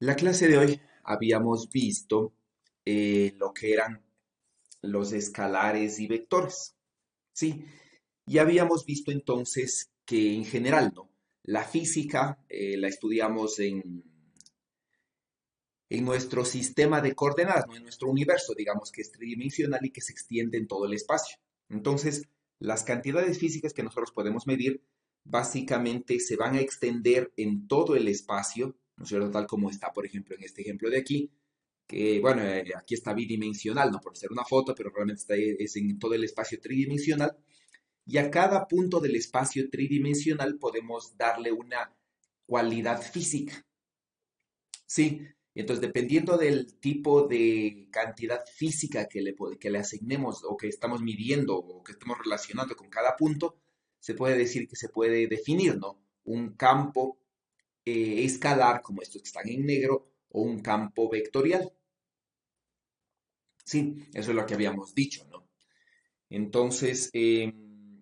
La clase de hoy habíamos visto lo que eran los escalares y vectores, ¿sí? Y habíamos visto entonces que en general, ¿no? La física la estudiamos en nuestro sistema de coordenadas, ¿no? En nuestro universo, digamos que es tridimensional y que se extiende en todo el espacio. Entonces, las cantidades físicas que nosotros podemos medir básicamente se van a extender en todo el espacio, ¿no es cierto? Tal como está, por ejemplo, en este ejemplo de aquí, que, bueno, aquí está bidimensional, no por ser una foto, pero realmente está, es en todo el espacio tridimensional. Y a cada punto del espacio tridimensional podemos darle una cualidad física. Sí, entonces dependiendo del tipo de cantidad física que le asignemos o que estamos midiendo o que estemos relacionando con cada punto, se puede decir que se puede definir, ¿no? Un campo escalar, como estos que están en negro, o un campo vectorial. Sí, eso es lo que habíamos dicho, ¿no? Entonces, en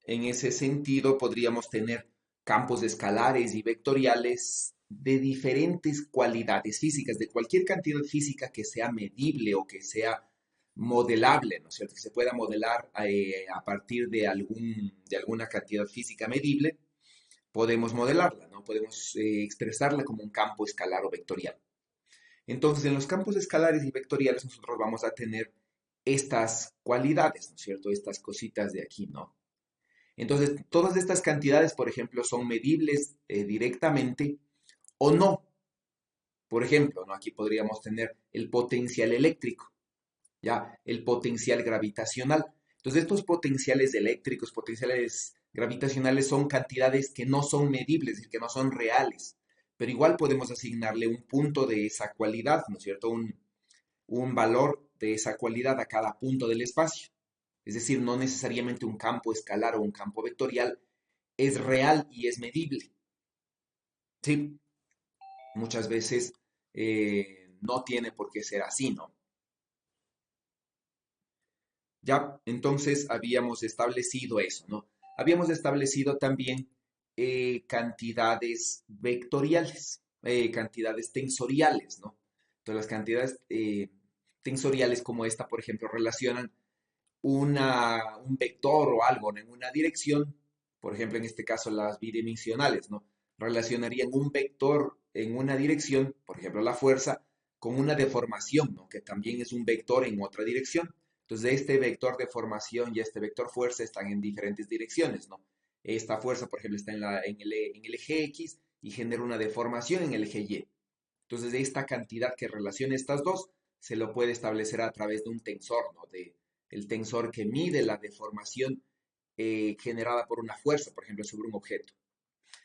ese sentido, podríamos tener campos escalares y vectoriales de diferentes cualidades físicas, de cualquier cantidad física que sea medible o que sea modelable, ¿no es cierto? Que se pueda modelar a partir de alguna cantidad física medible, podemos modelarla, ¿no? Podemos expresarla como un campo escalar o vectorial. Entonces, en los campos escalares y vectoriales nosotros vamos a tener estas cualidades, ¿no es cierto? Estas cositas de aquí, ¿no? Entonces, todas estas cantidades, por ejemplo, son medibles directamente o no. Por ejemplo, ¿no? Aquí podríamos tener el potencial eléctrico, ¿ya? El potencial gravitacional. Entonces, estos potenciales eléctricos, potenciales gravitacionales son cantidades que no son medibles, es decir, que no son reales, pero igual podemos asignarle un punto de esa cualidad, ¿no es cierto? Un valor de esa cualidad a cada punto del espacio. Es decir, no necesariamente un campo escalar o un campo vectorial es real y es medible. Sí, muchas veces no tiene por qué ser así, ¿no? Ya, entonces habíamos establecido eso, ¿no? Habíamos establecido también cantidades vectoriales, cantidades tensoriales, ¿no? Entonces las cantidades tensoriales como esta, por ejemplo, relacionan un vector o algo, ¿no? En una dirección, por ejemplo, en este caso las bidimensionales, ¿no? Relacionarían un vector en una dirección, por ejemplo, la fuerza, con una deformación, ¿no? Que también es un vector en otra dirección. Entonces, este vector de formación y este vector fuerza están en diferentes direcciones, ¿no? Esta fuerza, por ejemplo, está en el eje X y genera una deformación en el eje Y. Entonces, de esta cantidad que relaciona estas dos, se lo puede establecer a través de un tensor, ¿no? El tensor que mide la deformación generada por una fuerza, por ejemplo, sobre un objeto.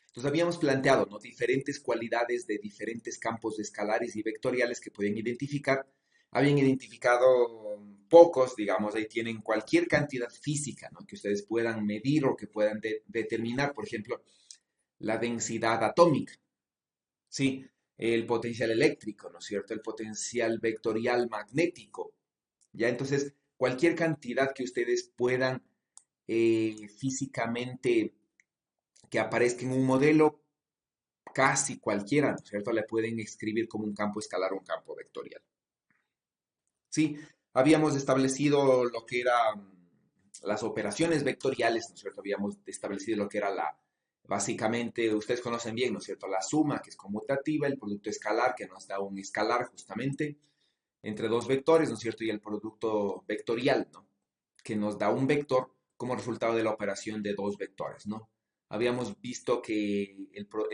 Entonces habíamos planteado, ¿no? Diferentes cualidades de diferentes campos escalares y vectoriales que pueden identificar. Habían identificado pocos, digamos, ahí tienen cualquier cantidad física, ¿no? Que ustedes puedan medir o que puedan determinar, por ejemplo, la densidad atómica, ¿sí? El potencial eléctrico, ¿no es cierto? El potencial vectorial magnético, ¿ya? Entonces, cualquier cantidad que ustedes puedan físicamente que aparezca en un modelo, casi cualquiera, ¿no es cierto? Le pueden escribir como un campo escalar o un campo vectorial. Sí, habíamos establecido lo que eran las operaciones vectoriales, ¿no es cierto? Habíamos establecido lo que era básicamente, ustedes conocen bien, ¿no es cierto? La suma, que es conmutativa, el producto escalar, que nos da un escalar justamente, entre dos vectores, ¿no es cierto? Y el producto vectorial, ¿no? Que nos da un vector como resultado de la operación de dos vectores, ¿no? Habíamos visto que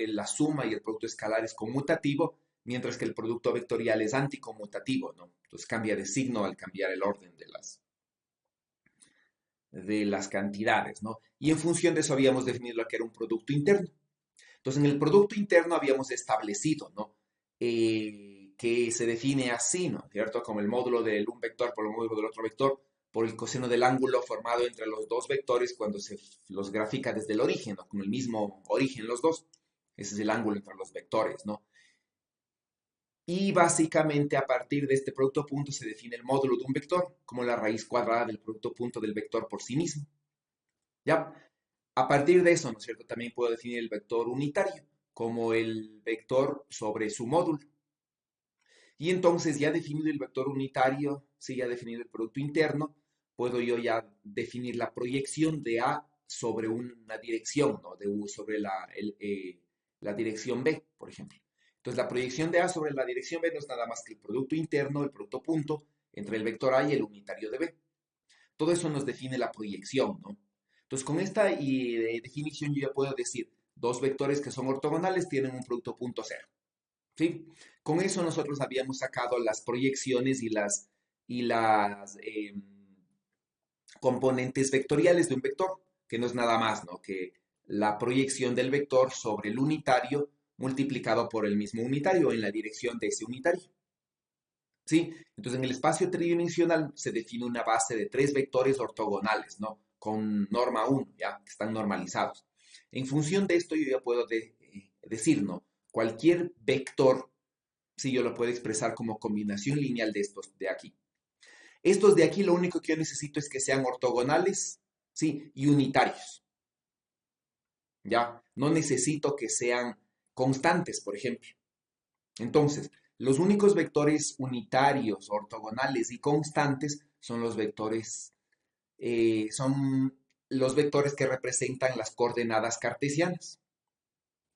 la suma y el producto escalar es conmutativo, mientras que el producto vectorial es anticonmutativo, ¿no? Entonces cambia de signo al cambiar el orden de las cantidades, ¿no? Y en función de eso habíamos definido lo que era un producto interno. Entonces, en el producto interno habíamos establecido, ¿no? Que se define así, ¿no? ¿Cierto? Como el módulo de un vector por el módulo del otro vector, por el coseno del ángulo formado entre los dos vectores cuando se los grafica desde el origen, ¿no? Con el mismo origen los dos. Ese es el ángulo entre los vectores, ¿no? Y básicamente a partir de este producto punto se define el módulo de un vector como la raíz cuadrada del producto punto del vector por sí mismo. ¿Ya? A partir de eso, ¿no es cierto? También puedo definir el vector unitario como el vector sobre su módulo. Y entonces ya definido el vector unitario, sí, ya definido el producto interno, puedo yo ya definir la proyección de A sobre una dirección, ¿no? De U sobre la dirección B, por ejemplo. Entonces la proyección de A sobre la dirección B no es nada más que el producto interno, el producto punto, entre el vector A y el unitario de B. Todo eso nos define la proyección, ¿no? Entonces con esta definición yo ya puedo decir, dos vectores que son ortogonales tienen un producto punto cero. ¿Sí? Con eso nosotros habíamos sacado las proyecciones y las componentes vectoriales de un vector, que no es nada más, ¿no? Que la proyección del vector sobre el unitario multiplicado por el mismo unitario en la dirección de ese unitario. ¿Sí? Entonces en el espacio tridimensional se define una base de tres vectores ortogonales, ¿no? Con norma 1, ¿ya? Que están normalizados. En función de esto yo ya puedo decir, ¿no? Cualquier vector, sí, yo lo puedo expresar como combinación lineal de estos de aquí. Estos de aquí lo único que yo necesito es que sean ortogonales, ¿sí? Y unitarios, ¿ya? No necesito que sean constantes, por ejemplo. Entonces, los únicos vectores unitarios, ortogonales y constantes son los vectores que representan las coordenadas cartesianas.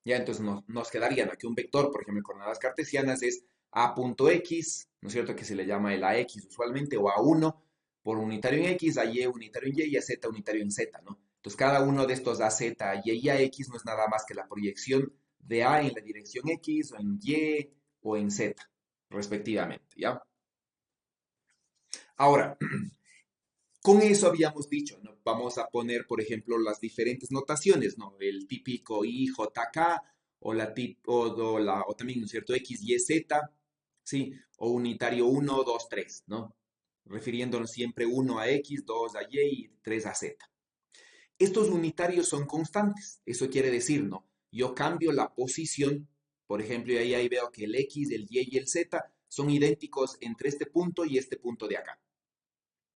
Ya, entonces nos quedarían aquí un vector, por ejemplo, en coordenadas cartesianas es a.x, ¿no es cierto? Que se le llama el ax usualmente, o a1 por unitario en x, a y unitario en y y a z unitario en z, ¿no? Entonces cada uno de estos a z, a y y a x no es nada más que la proyección de a en la dirección x, o en y, o en z, respectivamente, ¿ya? Ahora, con eso habíamos dicho, ¿no? Vamos a poner, por ejemplo, las diferentes notaciones, ¿no? El típico IJK o o también, ¿no es cierto? X, Y, Z, ¿sí? O unitario 1, 2, 3, ¿no? Refiriéndonos siempre 1 a X, 2 a Y y 3 a Z. Estos unitarios son constantes, eso quiere decir, ¿no? Yo cambio la posición, por ejemplo, y ahí veo que el X, el Y y el Z son idénticos entre este punto y este punto de acá.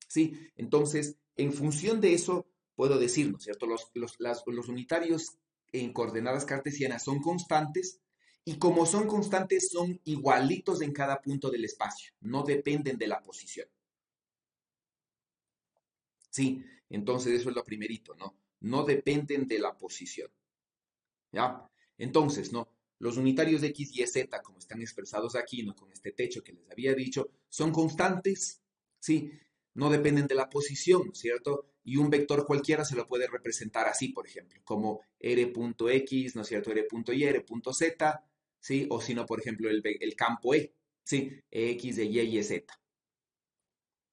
¿Sí? Entonces, en función de eso, puedo decir, ¿no es cierto? Los unitarios en coordenadas cartesianas son constantes y como son constantes, son igualitos en cada punto del espacio, no dependen de la posición. ¿Sí? Entonces, eso es lo primerito, ¿no? No dependen de la posición, ¿ya? Entonces, ¿no? Los unitarios de x, y, z, como están expresados aquí, ¿no? Con este techo que les había dicho, son constantes, ¿sí? No dependen de la posición, ¿cierto? Y un vector cualquiera se lo puede representar así, por ejemplo, como r.x, ¿no es cierto? r.y, r.z, ¿sí? O si no, por ejemplo, el campo E, ¿sí? X de y y z,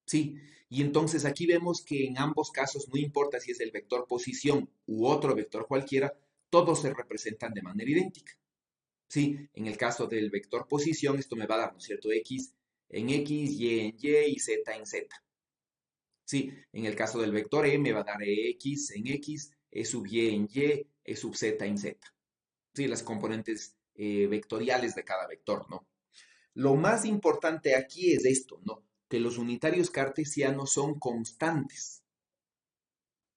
¿sí? Y entonces aquí vemos que en ambos casos, no importa si es el vector posición u otro vector cualquiera, todos se representan de manera idéntica. Sí, en el caso del vector posición, esto me va a dar, ¿no es cierto? X en X, Y en Y y Z en Z. Sí, en el caso del vector E me va a dar X en X, E sub Y en Y, E sub Z en Z. Sí, las componentes vectoriales de cada vector, ¿no? Lo más importante aquí es esto, ¿no? Que los unitarios cartesianos son constantes,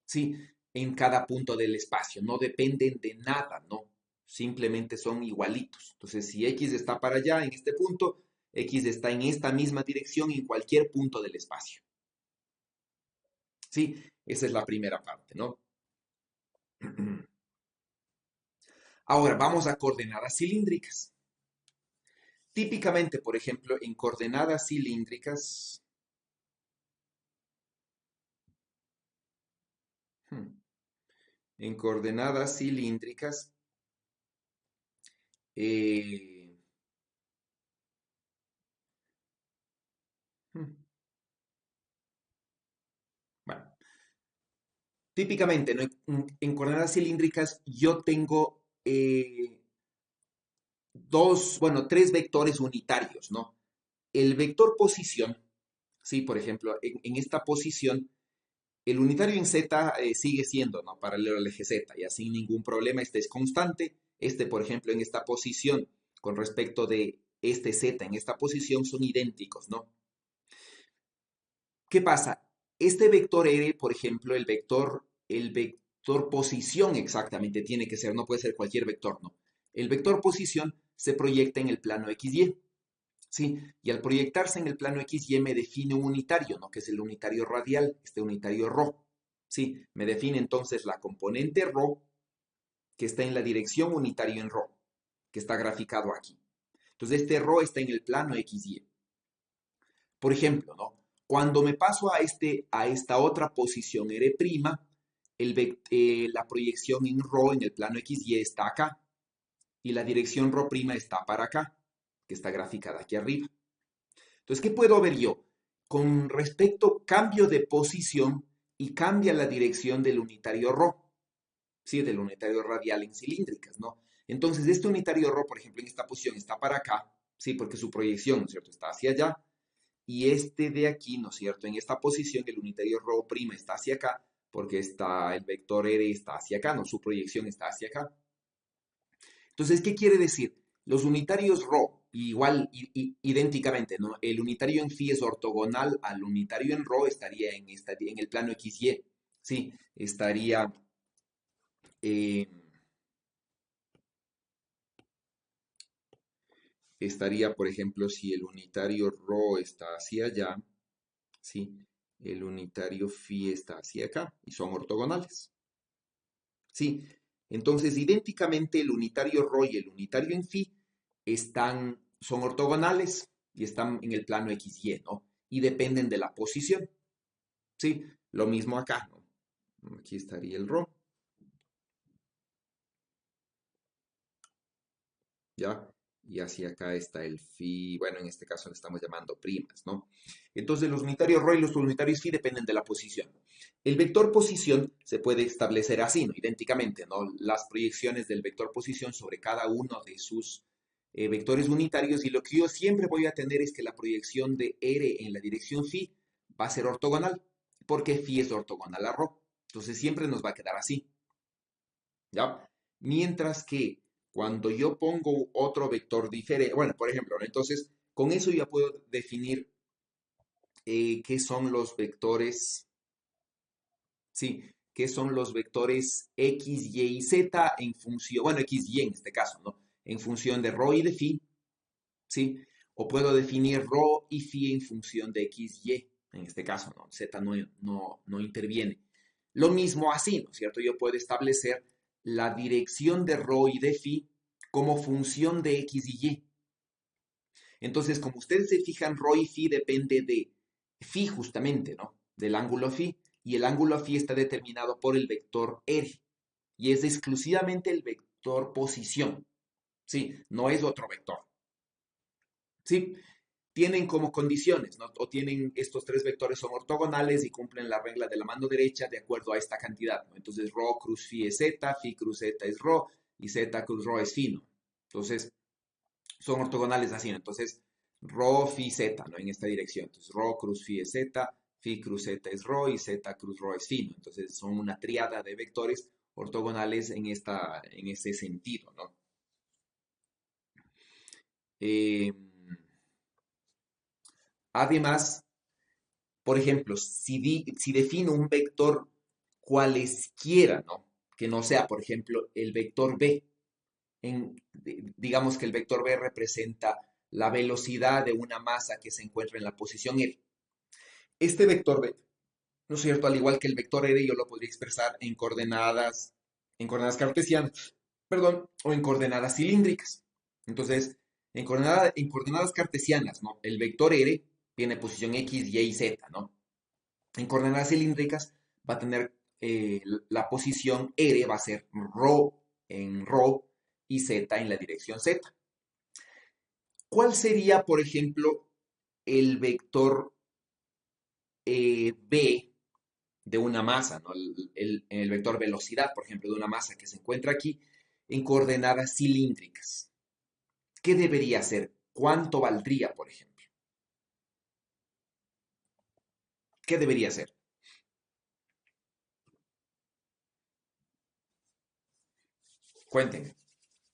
¿sí? En cada punto del espacio, no dependen de nada, ¿no? Simplemente son igualitos. Entonces, si X está para allá, en este punto, X está en esta misma dirección en cualquier punto del espacio. ¿Sí? Esa es la primera parte, ¿no? Ahora, vamos a coordenadas cilíndricas. Típicamente, por ejemplo, en coordenadas cilíndricas, hmm, en coordenadas cilíndricas, eh, hmm, bueno, típicamente, ¿no? En coordenadas cilíndricas yo tengo tres vectores unitarios, ¿no? El vector posición, sí, por ejemplo, en esta posición, el unitario en Z sigue siendo, ¿no? Paralelo al eje Z, ya sin ningún problema, este es constante. Este, por ejemplo, en esta posición, con respecto de este Z en esta posición, son idénticos, ¿no? ¿Qué pasa? Este vector R, por ejemplo, el vector posición exactamente tiene que ser, no puede ser cualquier vector, ¿no? El vector posición se proyecta en el plano XY. ¿sí? Y al proyectarse en el plano XY me define un unitario, ¿no? Que es el unitario radial, este unitario ρ, ¿sí? Me define entonces la componente ρ que está en la dirección unitario en ρ, que está graficado aquí. Entonces este ρ está en el plano XY. Por ejemplo, ¿no? Cuando me paso a esta otra posición R', la proyección en ρ en el plano XY está acá y la dirección ρ' está para acá, que está graficada aquí arriba. Entonces, ¿qué puedo ver yo? Con respecto, cambio de posición y cambia la dirección del unitario ρ, ¿sí? Del unitario radial en cilíndricas, ¿no? Entonces, este unitario ρ, por ejemplo, en esta posición está para acá, ¿sí? Porque su proyección, ¿no es cierto?, está hacia allá. Y este de aquí, ¿no es cierto?, en esta posición el unitario ρ' está hacia acá, porque el vector R está hacia acá, ¿no? Su proyección está hacia acá. Entonces, ¿qué quiere decir? Los unitarios ρ, igual, idénticamente, ¿no? El unitario en φ es ortogonal al unitario en ρ, estaría en el plano XY, ¿sí? Eh, estaría, por ejemplo, si el unitario ρ está hacia allá, ¿sí? El unitario φ está hacia acá y son ortogonales, ¿sí? Entonces, idénticamente, el unitario ρ y el unitario en φ son ortogonales y están en el plano XY, ¿no? Y dependen de la posición, ¿sí? Lo mismo acá, ¿no? Aquí estaría el ρ, ¿ya? Y hacia acá está el phi, bueno, en este caso le estamos llamando primas, ¿no? Entonces los unitarios ρ y los unitarios phi dependen de la posición. El vector posición se puede establecer así, ¿no? Idénticamente, ¿no? Las proyecciones del vector posición sobre cada uno de sus vectores unitarios, y lo que yo siempre voy a tener es que la proyección de R en la dirección phi va a ser ortogonal, porque phi es ortogonal a ρ. Entonces siempre nos va a quedar así, ¿ya? Mientras que cuando yo pongo otro vector diferente, bueno, por ejemplo, ¿no? Entonces, con eso ya puedo definir qué son los vectores, sí, qué son los vectores X, Y y Z en función, bueno, X, Y en este caso, ¿no? En función de ρ y de phi, ¿sí? O puedo definir ρ y phi en función de X, Y, en este caso, ¿no? Z no interviene. Lo mismo así, ¿no es cierto? Yo puedo establecer la dirección de ρ y de phi como función de X y Y. Entonces, como ustedes se fijan, ρ y phi depende de phi justamente, ¿no? Del ángulo phi. Y el ángulo phi está determinado por el vector R. Y es exclusivamente el vector posición. Sí, no es otro vector. Sí, tienen como condiciones, ¿no? O tienen estos tres vectores son ortogonales y cumplen la regla de la mano derecha de acuerdo a esta cantidad, ¿no? Entonces, ρ cruz phi es z, phi cruz z es ρ y z cruz ρ es phi, ¿no? Entonces, son ortogonales así, ¿no? Entonces, ρ phi z, ¿no? En esta dirección. Entonces, ρ cruz phi es z, phi cruz z es ρ y z cruz ρ es phi, ¿no? Entonces, son una tríada de vectores ortogonales en ese sentido, ¿no? Eh, además, por ejemplo, si defino un vector cualesquiera, ¿no? Que no sea, por ejemplo, el vector b, digamos que el vector b representa la velocidad de una masa que se encuentra en la posición R. Este vector b, ¿no es cierto? Al igual que el vector R, yo lo podría expresar en coordenadas cartesianas, perdón, o en coordenadas cilíndricas. Entonces, en coordenadas cartesianas, ¿no? El vector R tiene posición X, Y y Z, ¿no? En coordenadas cilíndricas va a tener la posición R, va a ser ρ en ρ y Z en la dirección Z. ¿Cuál sería, por ejemplo, el vector B de una masa, ¿no? El vector velocidad, por ejemplo, de una masa que se encuentra aquí en coordenadas cilíndricas? ¿Qué debería ser? ¿Cuánto valdría, por ejemplo? ¿Qué debería ser? Cuéntenme.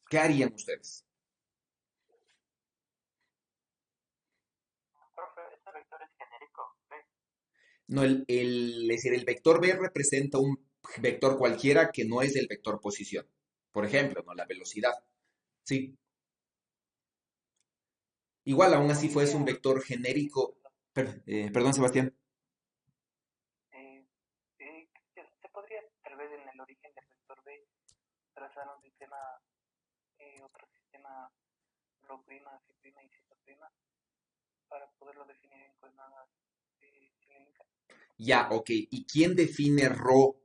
¿Qué harían ustedes? No, es decir, el vector B representa un vector cualquiera que no es el vector posición. Por ejemplo, ¿no? La velocidad. Sí, Igual, aún así fuese un Podría, vector genérico. Perdón, Sebastián. eh, se podría tal vez en el origen del vector B trazar un sistema, otro sistema rho prima, phi prima y zeta prima para poderlo definir en coordenadas cilíndricas. Ya, ok. ¿Y quién define rho?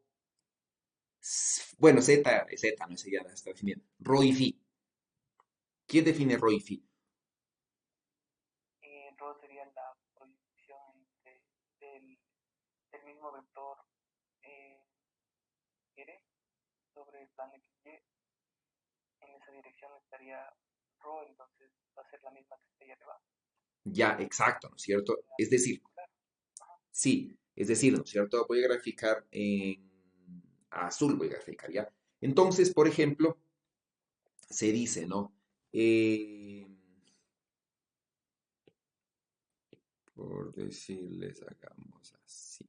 Bueno, Z, no sé, ya la está definiendo. Rho y phi. ¿Quién define rho y phi? Rho sería la proyección del, del mismo vector eh, R sobre el plano XY. En esa dirección estaría Rho, entonces va a ser la misma que está ahí arriba. Ya, exacto, ¿no es cierto? Es decir, Circular. sí, es decir, ¿no es cierto? Voy a graficar en azul, voy a graficar, ¿ya? Entonces, por ejemplo, se dice, ¿no? Eh, por decirles, hagamos así.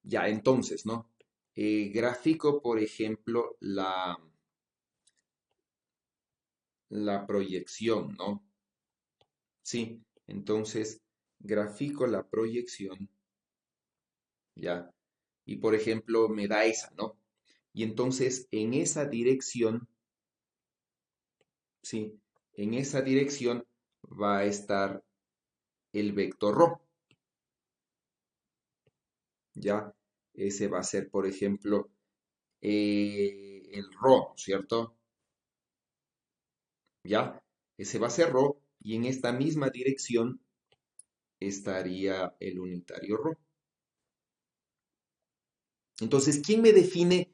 Ya, entonces, ¿no? Gráfico, por ejemplo, la proyección, ¿no? Sí, entonces, grafico la proyección, ¿ya? Y, por ejemplo, me da esa, ¿no? Y entonces, en esa dirección, ¿sí? En esa dirección va a estar el vector ρ, ¿ya? Ese va a ser, por ejemplo, el ρ, ¿cierto? ¿Ya? Ese va a ser ρ y en esta misma dirección estaría el unitario ρ. Entonces, ¿quién me define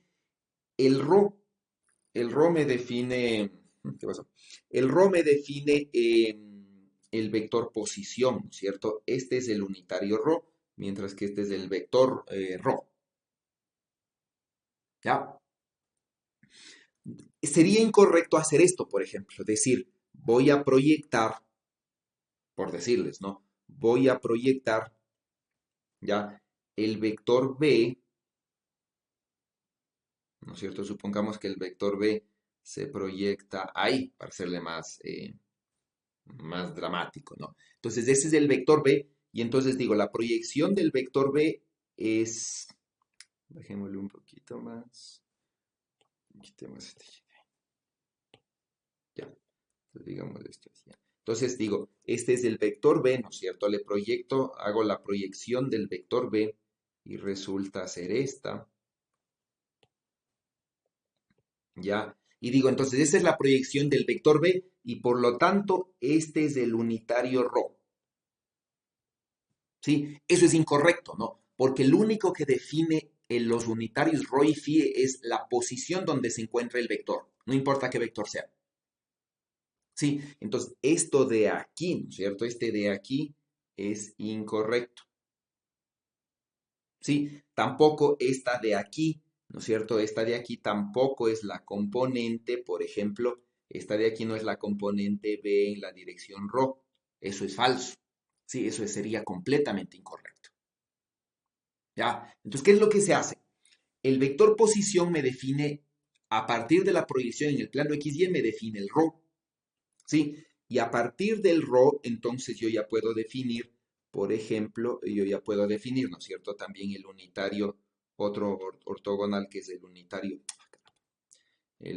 el ρ? El ρ me define, ¿qué pasó? El ρ me define el vector posición, ¿no es cierto? Este es el unitario ρ, mientras que este es el vector ρ, ¿ya? Sería incorrecto hacer esto, por ejemplo, decir, voy a proyectar, por decirles, ¿no? Voy a proyectar, ¿ya? El vector b, ¿no es cierto? Supongamos que el vector b se proyecta ahí, para hacerle más dramático, ¿no? Entonces, ese es el vector b, y entonces digo, la proyección del vector b es, dejémosle un poquito más, quitemos este, ya, entonces digamos esto así. Entonces digo, este es el vector b, ¿no es cierto? Le proyecto, hago la proyección del vector b y resulta ser esta, ¿ya? Y digo, entonces esa es la proyección del vector b y por lo tanto este es el unitario ρ, ¿sí? Eso es incorrecto, ¿no? Porque el único que define en los unitarios ρ y φ es la posición donde se encuentra el vector, no importa qué vector sea. Sí, entonces esto de aquí, ¿no es cierto? Este de aquí es incorrecto. Sí, tampoco esta de aquí, ¿no es cierto? Esta de aquí tampoco es la componente, por ejemplo, esta de aquí no es la componente b en la dirección ρ. Eso es falso. Sí, eso sería completamente incorrecto. ¿Ya? Entonces, ¿qué es lo que se hace? El vector posición me define, a partir de la proyección en el plano XY, me define el ρ. ¿Sí? Y a partir del ρ, entonces yo ya puedo definir, por ejemplo, yo ya puedo definir, ¿no es cierto? También el unitario, otro ortogonal que es el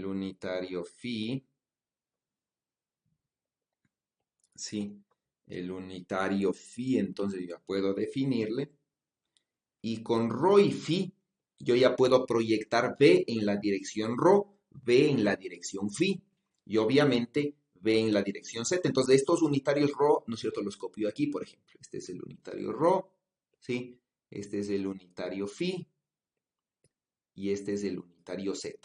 unitario phi, ¿sí? El unitario phi, entonces yo ya puedo definirle. Y con ρ y phi, yo ya puedo proyectar b en la dirección ρ, b en la dirección phi. Y obviamente b en la dirección z. Entonces, estos unitarios ρ, ¿no es cierto? Los copio aquí, por ejemplo. Este es el unitario ρ, ¿sí? Este es el unitario phi y este es el unitario z.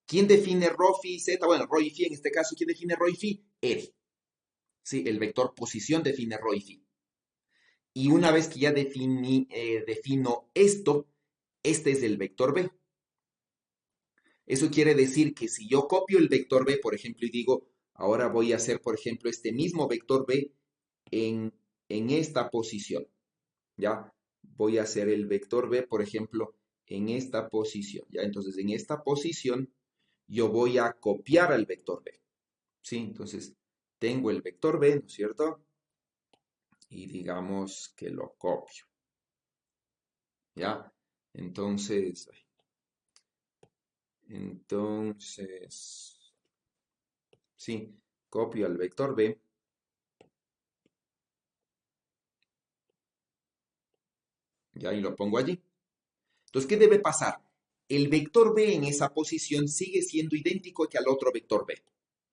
¿Quién define ρ, phi, z? Bueno, ρ y phi en este caso, ¿quién define ρ y phi? Él. ¿Sí? El vector posición define ρ y phi. Y una vez que ya defino esto, este es el vector b. Eso quiere decir que si yo copio el vector b, por ejemplo, y digo, ahora voy a hacer, por ejemplo, este mismo vector b en, en esta posición, ¿ya? Voy a hacer el vector b, por ejemplo, en esta posición, ¿ya? Entonces, en esta posición, yo voy a copiar al vector b, ¿sí? Entonces, tengo el vector B, ¿no es cierto? Y digamos que lo copio, ¿ya? Entonces, sí, copio al vector B, ya, y lo pongo allí. Entonces, ¿qué debe pasar? El vector B en esa posición sigue siendo idéntico que al otro vector B.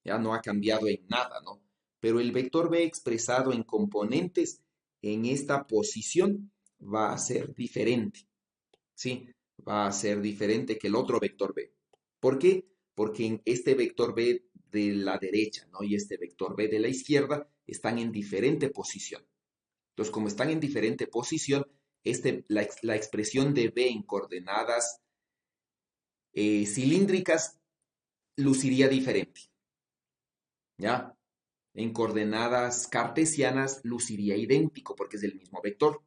Ya no ha cambiado en nada, ¿no? Pero el vector B expresado en componentes en esta posición va a ser diferente, ¿sí? Va a ser diferente que el otro vector B. ¿Por qué? Porque en este vector B de la derecha, ¿no? Y este vector B de la izquierda están en diferente posición. Entonces, como están en diferente posición, la expresión de B en coordenadas cilíndricas luciría diferente, ¿ya? En coordenadas cartesianas luciría idéntico porque es del mismo vector,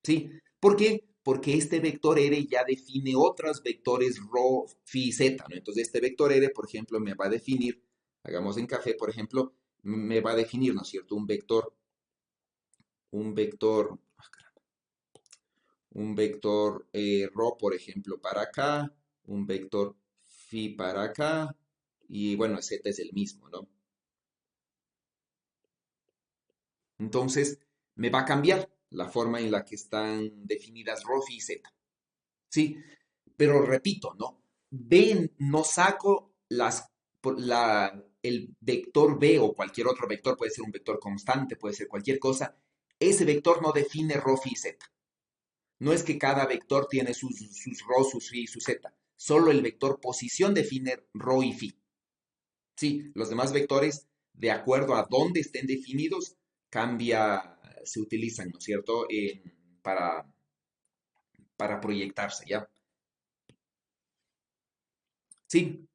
¿sí? ¿Por qué? Porque este vector R ya define otros vectores ρ, phi, z, ¿no? Entonces, este vector R, por ejemplo, me va a definir, hagamos en café, por ejemplo, me va a definir, ¿no es cierto? Un vector ρ, por ejemplo, para acá, un vector phi para acá, y bueno, z es el mismo, ¿no? Entonces, me va a cambiar la forma en la que están definidas ρ, phi y z, ¿sí? Pero repito, ¿no? B no saco el vector B o cualquier otro vector, puede ser un vector constante, puede ser cualquier cosa, ese vector no define ρ, phi y z. No es que cada vector tiene sus ρ, sus phi y su z. Solo el vector posición define ρ y phi. Sí, los demás vectores, de acuerdo a dónde estén definidos, se utilizan, ¿no es cierto? Para, para proyectarse, ¿ya? Sí.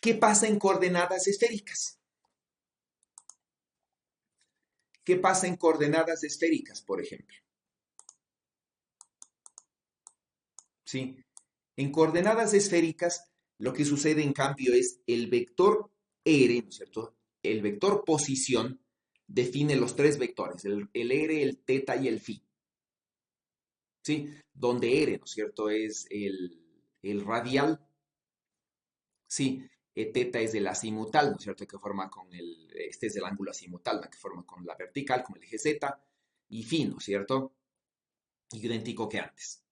¿Qué pasa en coordenadas esféricas? ¿Qué pasa en coordenadas esféricas, por ejemplo? Sí. En coordenadas esféricas, lo que sucede en cambio es el vector R, ¿no es cierto? El vector posición define los tres vectores, el R, el teta y el phi. ¿Sí? Donde R, ¿no es cierto? Es el radial, sí. Teta es el azimutal, ¿no es cierto? Que forma este es el ángulo azimutal, ¿no? Que forma con la vertical, con el eje Z, y phi, ¿no es cierto? Idéntico que antes.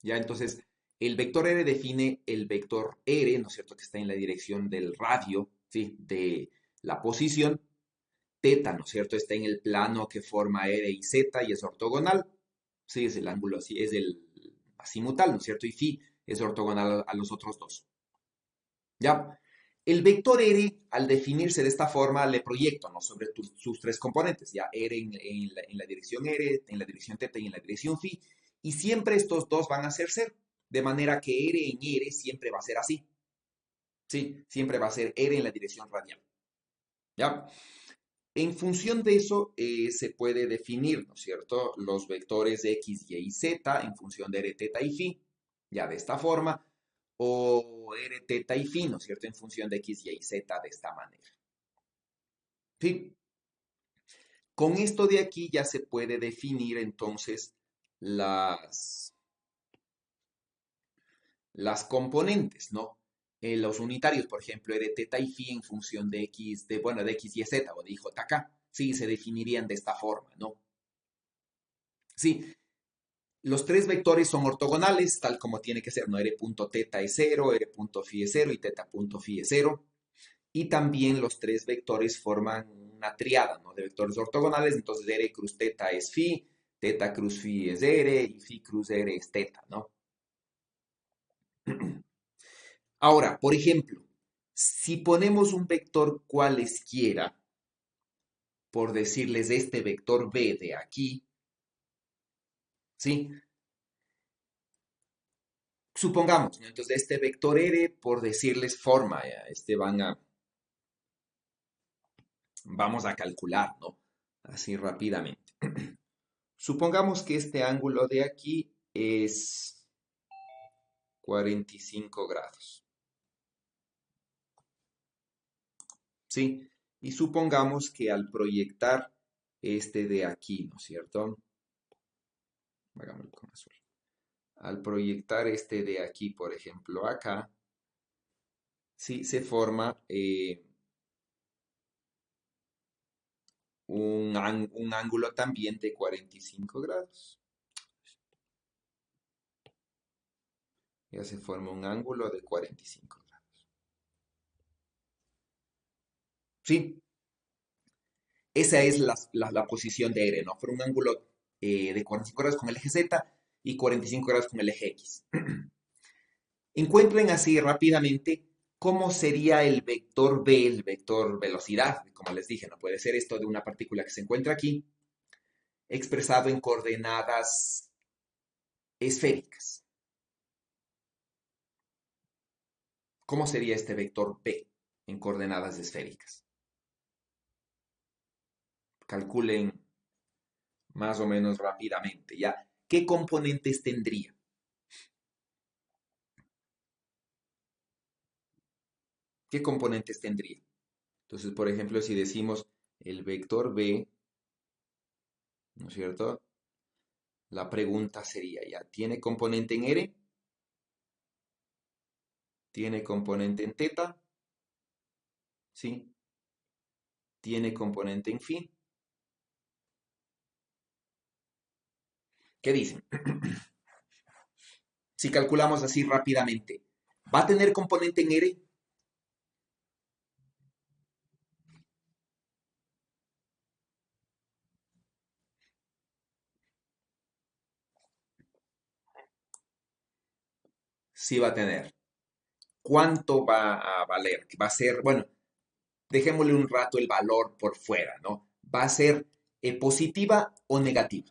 ¿Ya? Entonces, el vector R define el vector R, ¿no es cierto? Que está en la dirección del radio, ¿sí? De la posición. Teta, ¿no es cierto? Está en el plano que forma R y Z y es ortogonal. Sí, es el ángulo así, es el azimutal, ¿no es cierto? Y phi es ortogonal a los otros dos. ¿Ya? El vector R, al definirse de esta forma, le proyecto, ¿no? Sobre sus tres componentes, ya R en la dirección R, en la dirección teta y en la dirección phi, y siempre estos dos van a ser cero, de manera que R en R siempre va a ser así, ¿sí? Siempre va a ser R en la dirección radial, ¿ya? En función de eso, se puede definir, ¿no es cierto?, los vectores X, Y y Z en función de R, teta y phi, ya de esta forma, o R, teta y phi, ¿no es cierto?, en función de X, Y y Z de esta manera. ¿Sí? Con esto de aquí ya se puede definir entonces las, las componentes, ¿no? Los unitarios, por ejemplo, R, teta y phi en función de X, bueno, de X, Y, Z o de IJK, sí, se definirían de esta forma, ¿no? Sí, los tres vectores son ortogonales, tal como tiene que ser, ¿no? R.teta es 0, R.phi es 0 y teta.phi es 0. Y también los tres vectores forman una triada, ¿no? De vectores ortogonales, entonces R cruz teta es phi, teta cruz phi es R y phi cruz R es teta, ¿no? Ahora, por ejemplo, si ponemos un vector cualesquiera, por decirles este vector B de aquí, ¿sí? Supongamos, ¿no? Entonces este vector R, por decirles forma, ya, vamos a calcular, ¿no? Así rápidamente. Supongamos que este ángulo de aquí es 45 grados. ¿sí? Y supongamos que al proyectar este de aquí, ¿no es cierto? Hagámoslo con azul. Al proyectar este de aquí, por ejemplo, acá, sí se forma un ángulo también de 45 grados. Ya se forma un ángulo de 45 grados. ¿Sí? Esa es la posición de R, ¿no? Por un ángulo de 45 grados con el eje Z y 45 grados con el eje X. Encuentren así rápidamente cómo sería el vector B, el vector velocidad. Como les dije, no puede ser esto de una partícula que se encuentra aquí, expresado en coordenadas esféricas. ¿Cómo sería este vector B en coordenadas esféricas? Calculen más o menos rápidamente, ¿ya? ¿Qué componentes tendría? ¿Qué componentes tendría? Entonces, por ejemplo, si decimos el vector B, ¿no es cierto? La pregunta sería, ¿ya tiene componente en R? ¿Tiene componente en teta? ¿Sí? ¿Tiene componente en phi? ¿Qué dicen? Si calculamos así rápidamente, ¿va a tener componente en R? Sí va a tener. ¿Cuánto va a valer? Va a ser, bueno, dejémosle un rato el valor por fuera, ¿no? ¿Va a ser positiva o negativa?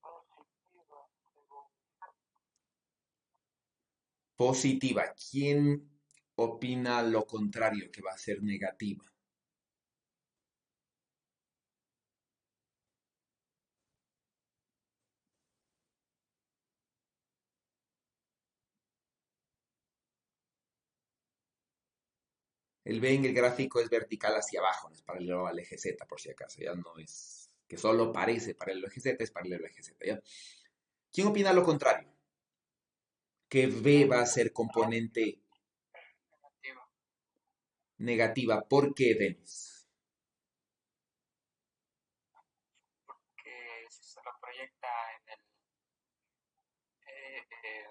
Positiva, según Positiva. ¿Quién opina lo contrario, que va a ser negativa? El B en el gráfico es vertical hacia abajo, no es paralelo al eje Z, por si acaso, ya no es que solo parece paralelo al eje Z, es paralelo al eje Z, ¿ya? ¿Quién opina lo contrario? Que B va a ser componente negativa, negativa. ¿Por qué, Denis? que si se lo proyecta en el eh,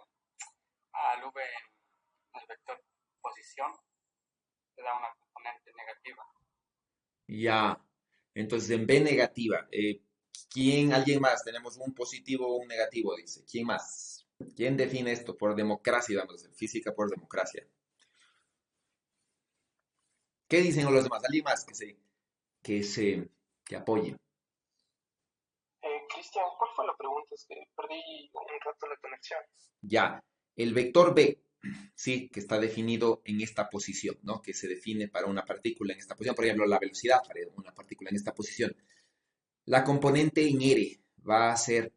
al V en el vector posición, te da una componente negativa. Ya. Entonces, en B negativa, ¿quién, alguien más? Tenemos un positivo o un negativo, dice. ¿Quién más? ¿Quién define esto? Por democracia, vamos a hacer física por democracia. ¿Qué dicen los demás? ¿Alguien más que se, que apoye? Cristian, ¿cuál fue la pregunta? Es que perdí un rato la conexión. Ya. El vector B, sí, que está definido en esta posición, ¿no? Que se define para una partícula en esta posición, por ejemplo, la velocidad para una partícula en esta posición. La componente en R va a ser,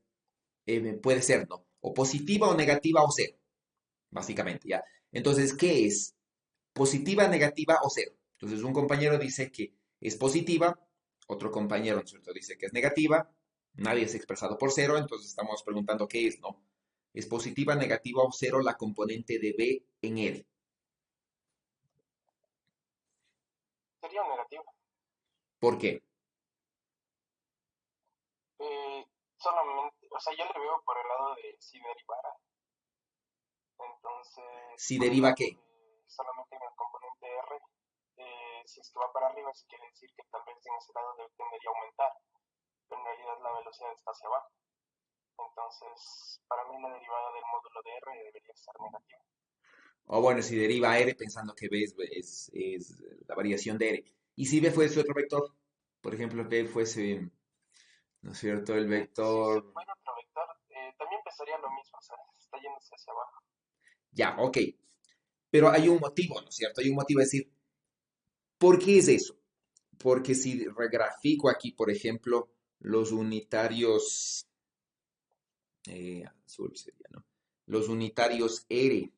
puede ser, ¿no? O positiva o negativa o cero, básicamente, ¿ya? Entonces, ¿qué es? ¿Positiva, negativa o cero? Entonces, un compañero dice que es positiva, otro compañero, ¿no es cierto?, dice que es negativa, nadie se ha expresado por cero, entonces estamos preguntando qué es, ¿no? ¿Es positiva, negativa o cero la componente de B en R? Sería negativo. ¿Por qué? Solamente, o sea, yo le veo por el lado de si derivara. Entonces, Si por el deriva lado qué? de solamente en el componente R, si es que va para arriba, eso quiere decir que tal vez en ese lado tendería a aumentar, pero en realidad la velocidad está hacia abajo. Entonces, para mí la derivada del módulo de R debería ser negativa. O bueno, si deriva R pensando que B es la variación de R. ¿Y si B fuese otro vector? Por ejemplo, B fuese, ¿no es cierto? El Si se vector... fuera otro vector, también pensaría lo mismo, o sea, está yéndose hacia abajo. Ya, ok. Pero hay un motivo, ¿no es cierto? Hay un motivo de decir, ¿por qué es eso? Porque si regrafico aquí, por ejemplo, los unitarios, azul sería, ¿no? Los unitarios R,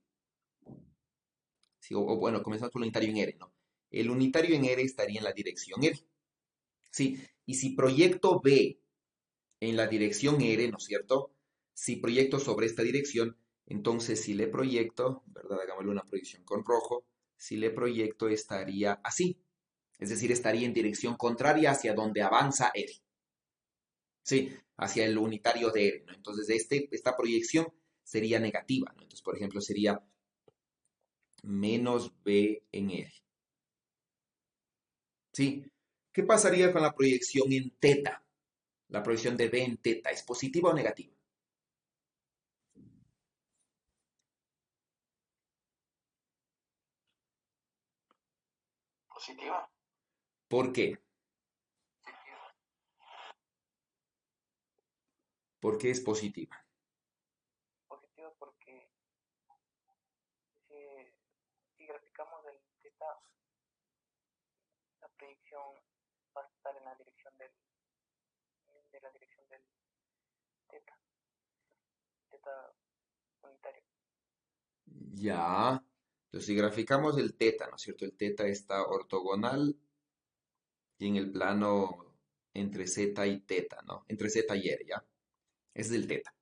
¿sí? O bueno, comenzamos con el unitario en R, ¿no? El unitario en R estaría en la dirección R, ¿sí? Y si proyecto B en la dirección R, ¿no es cierto? Si proyecto sobre esta dirección, entonces si le proyecto, ¿verdad? Hagámosle una proyección con rojo. Si le proyecto estaría así. Es decir, estaría en dirección contraria hacia donde avanza R. Sí, hacia el unitario de R, ¿no? Entonces esta proyección sería negativa, ¿no? Entonces, por ejemplo, sería menos B en R. ¿Sí? ¿Qué pasaría con la proyección en teta? La proyección de B en teta, ¿es positiva o negativa? Positiva. ¿Por qué? ¿Por qué es positiva? Positiva porque si, si graficamos el teta, la proyección va a estar en la dirección de la dirección del teta, teta unitario. Ya. Entonces, si graficamos el teta, ¿no es cierto? El teta está ortogonal y en el plano entre z y teta, ¿no? Entre z y r, ¿ya? Ese es el teta.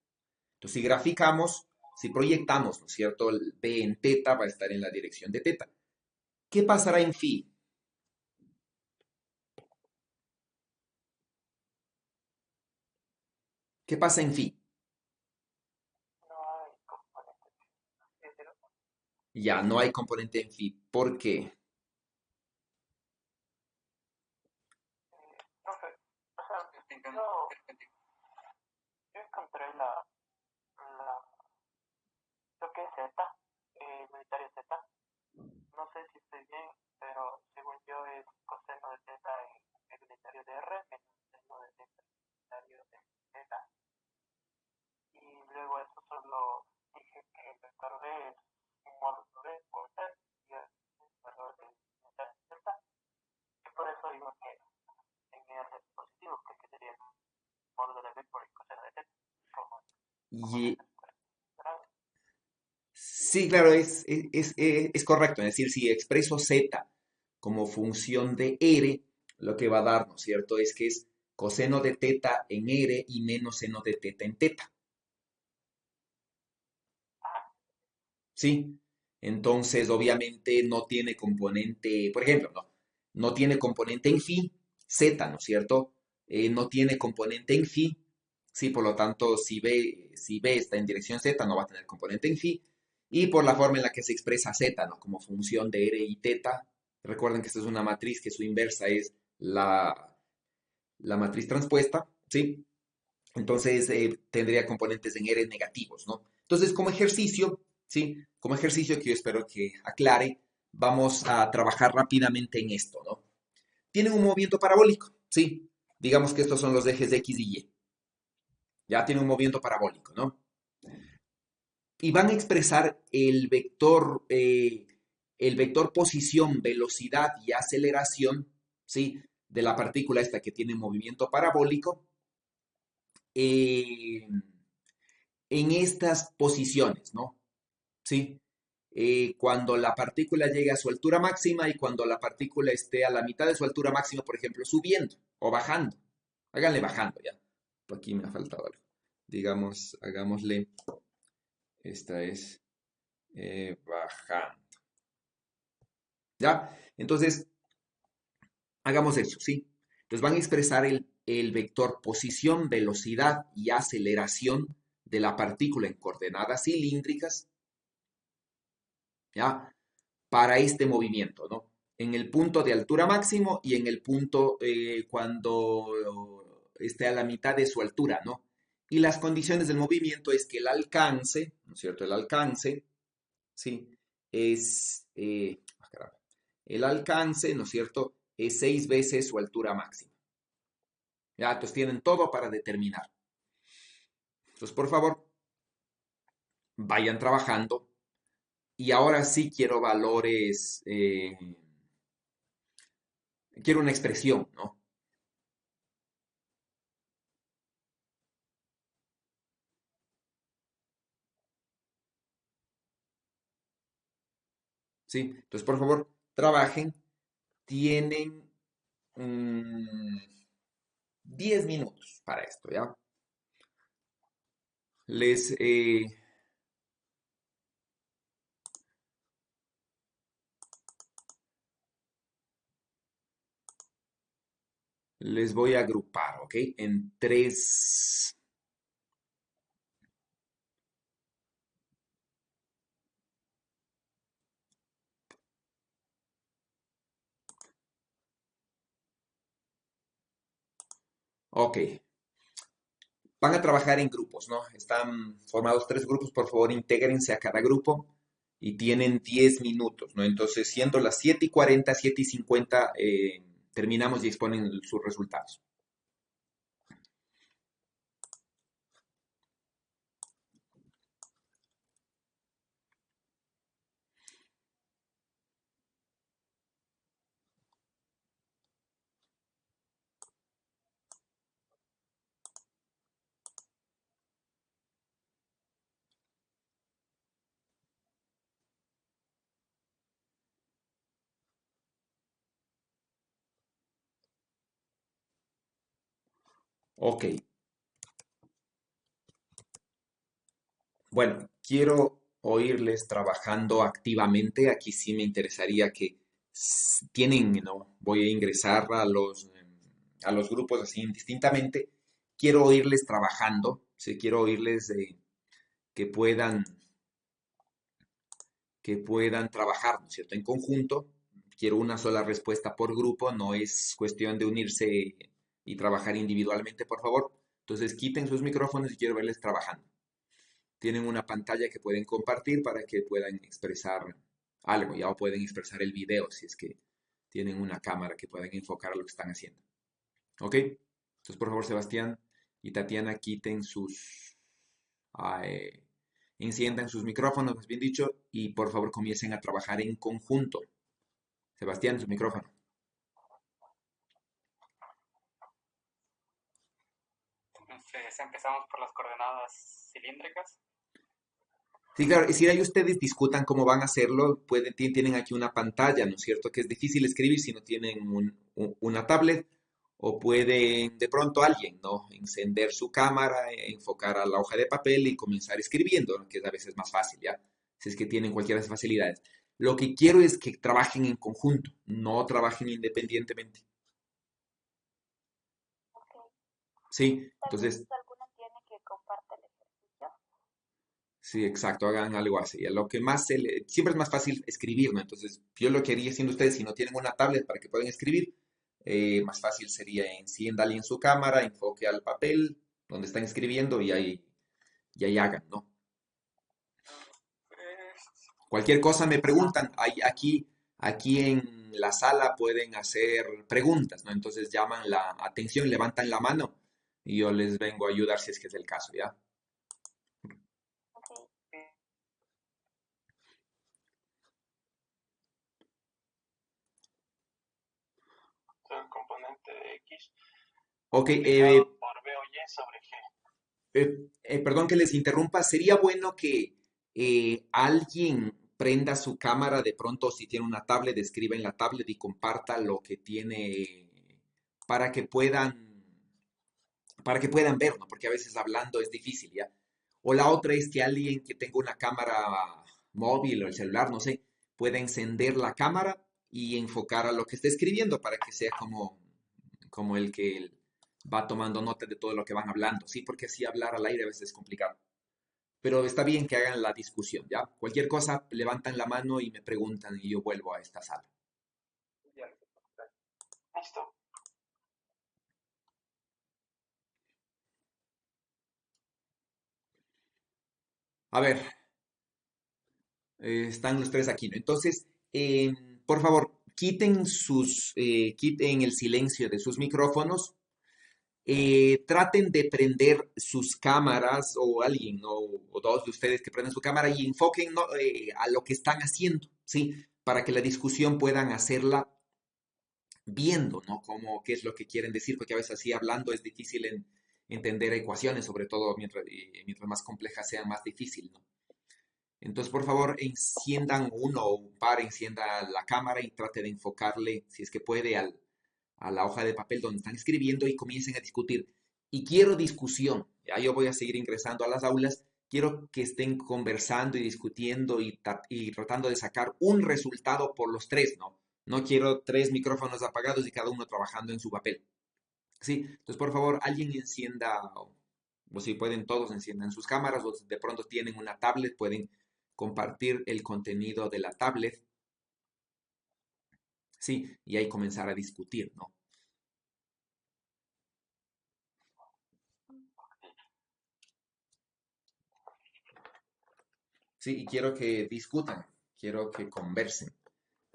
Entonces, si graficamos, si proyectamos, ¿no es cierto? El B en teta va a estar en la dirección de teta. ¿Qué pasará en phi? ¿Qué pasa en phi? No hay componentes de cero. Ya, no hay componente en phi. ¿Por qué? No sé, o sea, yo encontré la, lo que es Z, unitario Z. No sé si estoy bien, pero según yo es coseno de Z en el unitario de R menos seno de Z en el unitario de Z. Y luego eso solo dije que el vector B es un módulo B por Z y el valor del unitario de Z. Y por eso digo que en R es positivo, porque sería el módulo de B por el coseno de Z. Como, como Y, Z cuadrado. sí, claro, es correcto. Es decir, si expreso z como función de r, lo que va a dar, ¿no es cierto?, es que es coseno de teta en r y menos seno de teta en teta. ¿Sí? Entonces, obviamente, no tiene componente, por ejemplo, no tiene componente en phi, z, ¿no es cierto? No tiene componente en phi, sí, por lo tanto, si B está en dirección z, no va a tener componente en phi, y por la forma en la que se expresa z, ¿no? Como función de r y teta, recuerden que esta es una matriz que su inversa es la matriz transpuesta, ¿sí? Entonces tendría componentes en R negativos, ¿no? Entonces, como ejercicio, ¿sí? Como ejercicio que yo espero que aclare, vamos a trabajar rápidamente en esto, ¿no? Tienen un movimiento parabólico, ¿sí? Digamos que estos son los ejes de X y Y. Ya tienen un movimiento parabólico, ¿no? Y van a expresar el vector posición, velocidad y aceleración, ¿sí? De la partícula esta que tiene movimiento parabólico. Eh, en estas posiciones, ¿no? ¿Sí? Cuando la partícula llegue a su altura máxima y cuando la partícula esté a la mitad de su altura máxima, por ejemplo, subiendo o bajando. Háganle bajando ya. Aquí me ha faltado algo. Digamos, hagámosle, esta es bajando. ¿Ya? Entonces, hagamos eso, ¿sí? Entonces van a expresar el vector posición, velocidad y aceleración de la partícula en coordenadas cilíndricas, ¿ya? Para este movimiento, ¿no? En el punto de altura máximo y en el punto cuando esté a la mitad de su altura, ¿no? Y las condiciones del movimiento es que el alcance, ¿no es cierto? El alcance, ¿sí? Es, caramba. El alcance, ¿no es cierto? Es 6 veces su altura máxima. Ya, entonces tienen todo para determinar. Entonces, por favor, vayan trabajando. Y ahora sí quiero valores, quiero una expresión, ¿no? ¿sí? Entonces, por favor, trabajen. Tienen mm, 10 minutos para esto, ¿ya? Les, eh, les voy a agrupar, ¿ok? En tres. Ok. Van a trabajar en grupos, ¿no? Están formados tres grupos, por favor, intégrense a cada grupo y tienen 10 minutos, ¿no? Entonces, siendo las 7:40, 7:50, terminamos y exponen sus resultados. Ok. Bueno, quiero oírles trabajando activamente. Aquí sí me interesaría que tienen, ¿no? Voy a ingresar a los grupos así indistintamente. Quiero oírles trabajando, sí, quiero oírles que puedan, que puedan trabajar, ¿no es cierto? En conjunto. Quiero una sola respuesta por grupo, no es cuestión de unirse y trabajar individualmente, por favor. Entonces quiten sus micrófonos y quiero verles trabajando. Tienen una pantalla que pueden compartir para que puedan expresar algo, ya o pueden expresar el video si es que tienen una cámara que puedan enfocar a lo que están haciendo. ¿Ok? Entonces, por favor, Sebastián y Tatiana, quiten sus, enciendan sus micrófonos, más bien dicho, y por favor comiencen a trabajar en conjunto. Sebastián, su micrófono. Entonces empezamos por las coordenadas cilíndricas. Sí, claro, y si ahí ustedes discutan cómo van a hacerlo, tienen aquí una pantalla, ¿no es cierto? Que es difícil escribir si no tienen una tablet, o pueden de pronto alguien, ¿no? Encender su cámara, enfocar a la hoja de papel y comenzar escribiendo, ¿no? Que es a veces más fácil, ¿ya? Si es que tienen cualquiera de esas facilidades. Lo que quiero es que trabajen en conjunto, no trabajen independientemente. Ok. Sí, Tal vez entonces alguno tiene que compartir el ejercicio. sí, exacto, hagan algo así. A lo que más siempre es más fácil escribir, ¿no? Entonces, yo lo que haría siendo ustedes, si no tienen una tablet para que puedan escribir, más fácil sería encienda alguien su cámara, enfoque al papel donde están escribiendo y ahí hagan, ¿no? Pues, Cualquier cosa me ajá. preguntan, aquí en la sala pueden hacer preguntas, ¿no? Entonces llaman la atención, levantan la mano y yo les vengo a ayudar si es que es el caso, ¿ya? Ok. El componente de X Ok, multiplicado por B o Y sobre G. perdón que les interrumpa, sería bueno que alguien prenda su cámara de pronto si tiene una tablet, escriba en la tablet y comparta lo que tiene para que puedan, para que puedan ver, ¿no? Porque a veces hablando es difícil, ¿ya? O la otra es que alguien que tenga una cámara móvil o el celular, no sé, pueda encender la cámara y enfocar a lo que está escribiendo para que sea como el que va tomando nota de todo lo que van hablando, ¿sí? Porque así hablar al aire a veces es complicado. Pero está bien que hagan la discusión, ¿ya? Cualquier cosa, levantan la mano y me preguntan y yo vuelvo a esta sala. Listo. A ver, están los tres aquí, ¿no? Entonces, por favor, quiten el silencio de sus micrófonos, traten de prender sus cámaras o alguien o dos de ustedes que prendan su cámara y enfoquen, ¿no? A lo que están haciendo, ¿sí? Para que la discusión puedan hacerla viendo, ¿no? Qué es lo que quieren decir, porque a veces así hablando es difícil entender ecuaciones, sobre todo mientras más complejas sean, más difícil, ¿no? Entonces, por favor, enciendan uno o un par, encienda la cámara y trate de enfocarle, si es que puede, a la hoja de papel donde están escribiendo y comiencen a discutir. Y quiero discusión. Ya yo voy a seguir ingresando a las aulas. Quiero que estén conversando y discutiendo y tratando de sacar un resultado por los tres, ¿no? No quiero tres micrófonos apagados y cada uno trabajando en su papel. Sí, entonces por favor, alguien encienda, o si pueden todos enciendan sus cámaras, o de pronto tienen una tablet, pueden compartir el contenido de la tablet, sí, y ahí comenzar a discutir, ¿no? Sí, y quiero que discutan, quiero que conversen,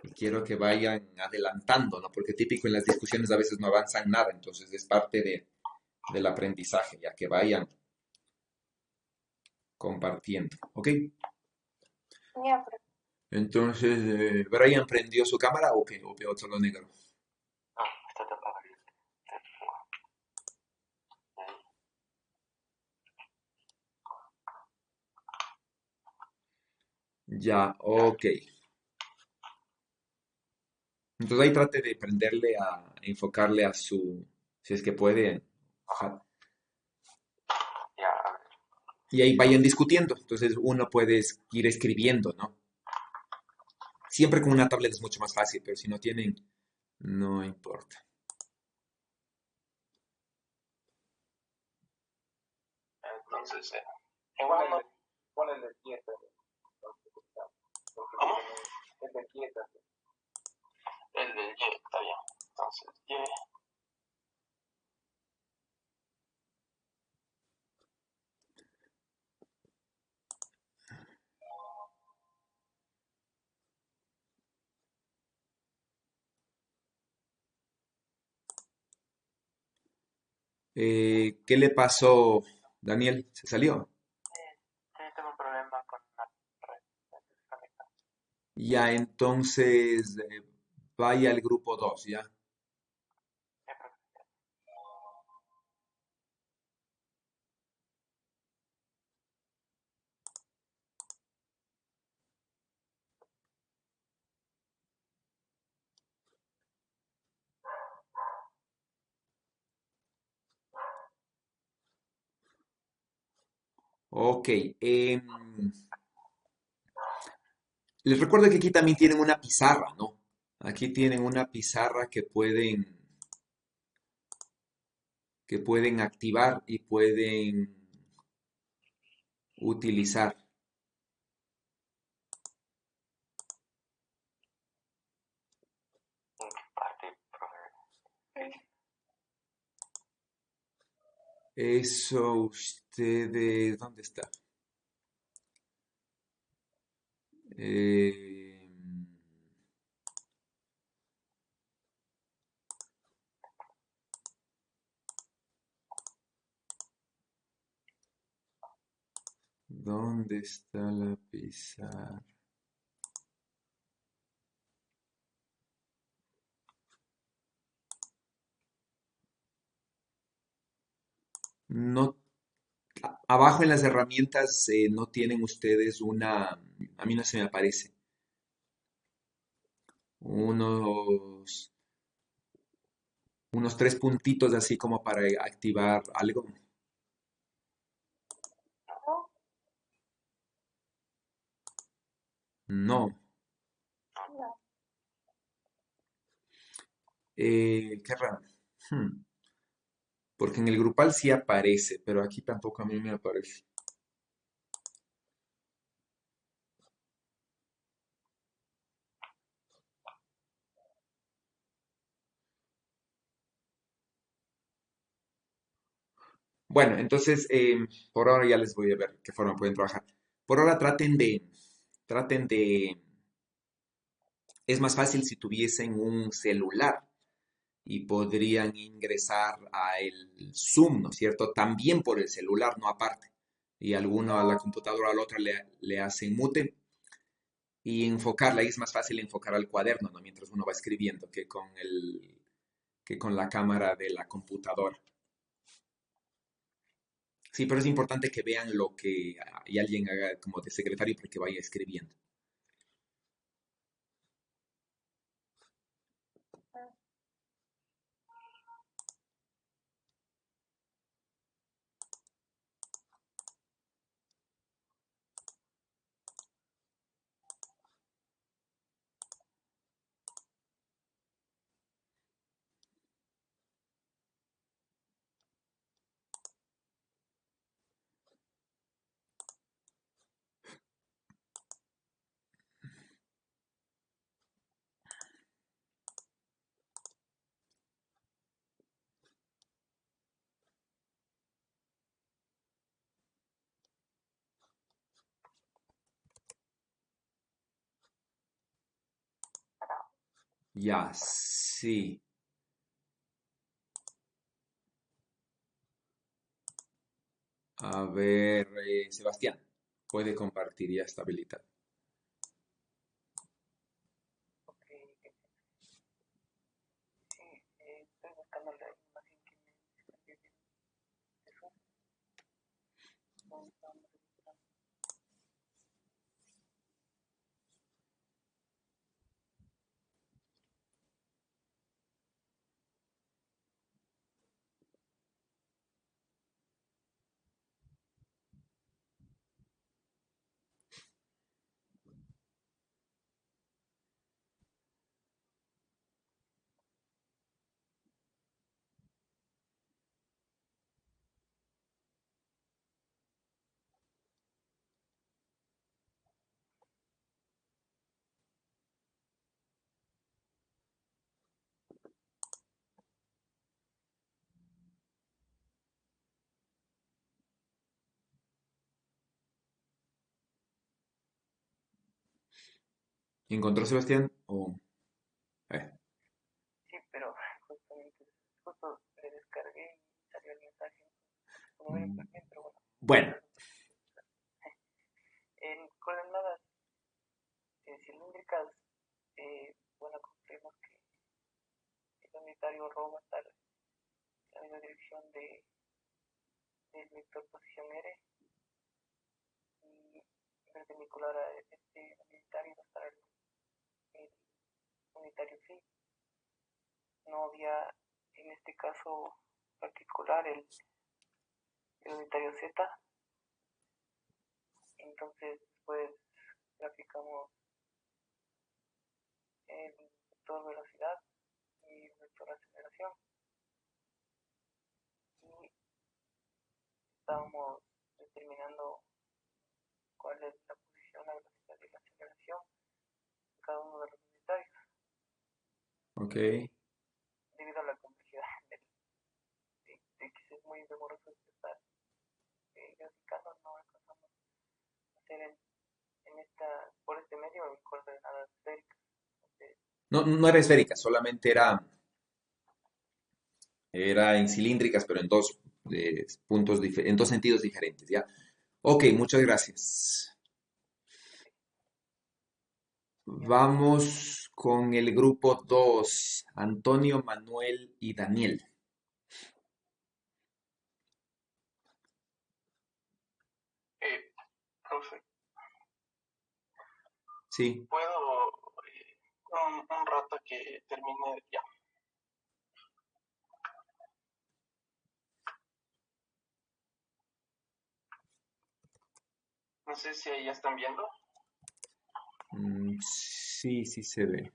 y quiero que vayan adelantando, ¿no? Porque típico en las discusiones a veces no avanzan nada, entonces es parte del aprendizaje, ya que vayan compartiendo, ¿ok? Ya, pero Entonces, ¿Brian prendió su cámara o qué? ¿O veo solo negro? no, está tapado. Ya, ok. Entonces ahí trate de prenderle enfocarle a su, si es que puede. Ajá. Ya, a ver. Y ahí vayan discutiendo. Entonces uno puede ir escribiendo, ¿no? Siempre con una tablet es mucho más fácil, pero si no tienen, no importa. Entonces, en uno, ponele quieta. ¿Cómo? El de quieta. El del Y, está bien. Entonces, Y. ¿Qué le pasó, Daniel? ¿Se salió? Sí, tengo un problema con la red. Ya, entonces vaya al grupo 2, ¿ya? Ok. Les recuerdo que aquí también tienen una pizarra, ¿no? Aquí tienen una pizarra que pueden activar y pueden utilizar. Parte, profe. Eso ustedes, ¿dónde está? Eh, ¿Dónde está la pizarra? No, abajo en las herramientas no tienen ustedes a mí no se me aparece, unos, unos tres puntitos así como para activar algo. No. Qué raro. Hmm. Porque en el grupal sí aparece, pero aquí tampoco a mí me aparece. Bueno, entonces, por ahora ya les voy a ver qué forma pueden trabajar. Por ahora traten de, es más fácil si tuviesen un celular y podrían ingresar a el Zoom, ¿no es cierto? También por el celular, no aparte. Y alguno a la computadora a la otra le hacen mute y enfocarla. Ahí es más fácil enfocar al cuaderno, ¿no? Mientras uno va escribiendo que con la cámara de la computadora. Sí, pero es importante que vean lo que y alguien haga como de secretario para que vaya escribiendo. Ya, sí. A ver, Sebastián, puede compartir, ya está habilitado. Ok, sí, estoy buscando la imagen que me descargué de Zoom. ¿Dónde estábamos registrando? ¿Encontró Sebastián? Eh, Sí, pero justamente, justo le descargué y salió el mensaje. No voy a mm, estar bien, pero bueno, bueno, ahora lo tengo que utilizar. En coordenadas cilíndricas, bueno, concluimos que el unitario ρ va a estar en la misma dirección del vector posición R y perpendicular a este unitario va a estar el unitario phi. No había en este caso particular el unitario z, entonces pues graficamos el vector velocidad y el vector aceleración y estábamos determinando cuál es la posición, la velocidad y la aceleración de cada uno de los unitarios. ok. Debido a la complejidad de que es muy demoroso estar graficando, no alcanzamos a hacer en esta, por este medio en coordenadas esféricas. Entonces, No, no era esférica, solamente era en cilíndricas, pero en dos en dos sentidos diferentes, ¿ya? Ok, muchas gracias. ya, Vamos con el grupo 2, Antonio, Manuel y Daniel. profe, Sí, puedo un rato que termine ya. No sé si ahí ya están viendo. sí, sí se ve.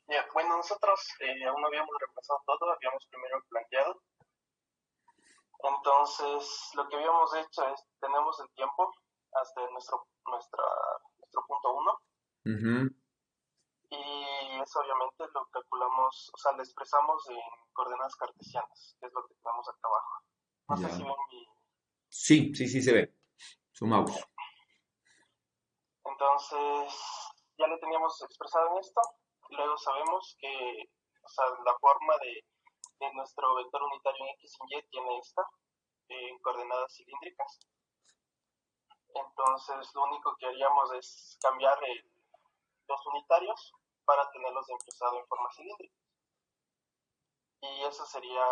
Ya, bueno, nosotros aún no habíamos repasado todo, habíamos primero planteado. Entonces, lo que habíamos hecho es, tenemos el tiempo hasta nuestro punto uno Ujú, y eso obviamente lo calculamos, o sea, lo expresamos en coordenadas cartesianas, que es lo que tenemos acá abajo. No sé si ya. ven mi... Sí, sí, sí se ve. Su Ya. mouse. Entonces, ya lo teníamos expresado en esto, y luego sabemos que, o sea, la forma de nuestro vector unitario en X y Y tiene esta, en coordenadas cilíndricas. Entonces, lo único que haríamos es cambiar los unitarios para tenerlos expresados en forma cilíndrica. Y eso sería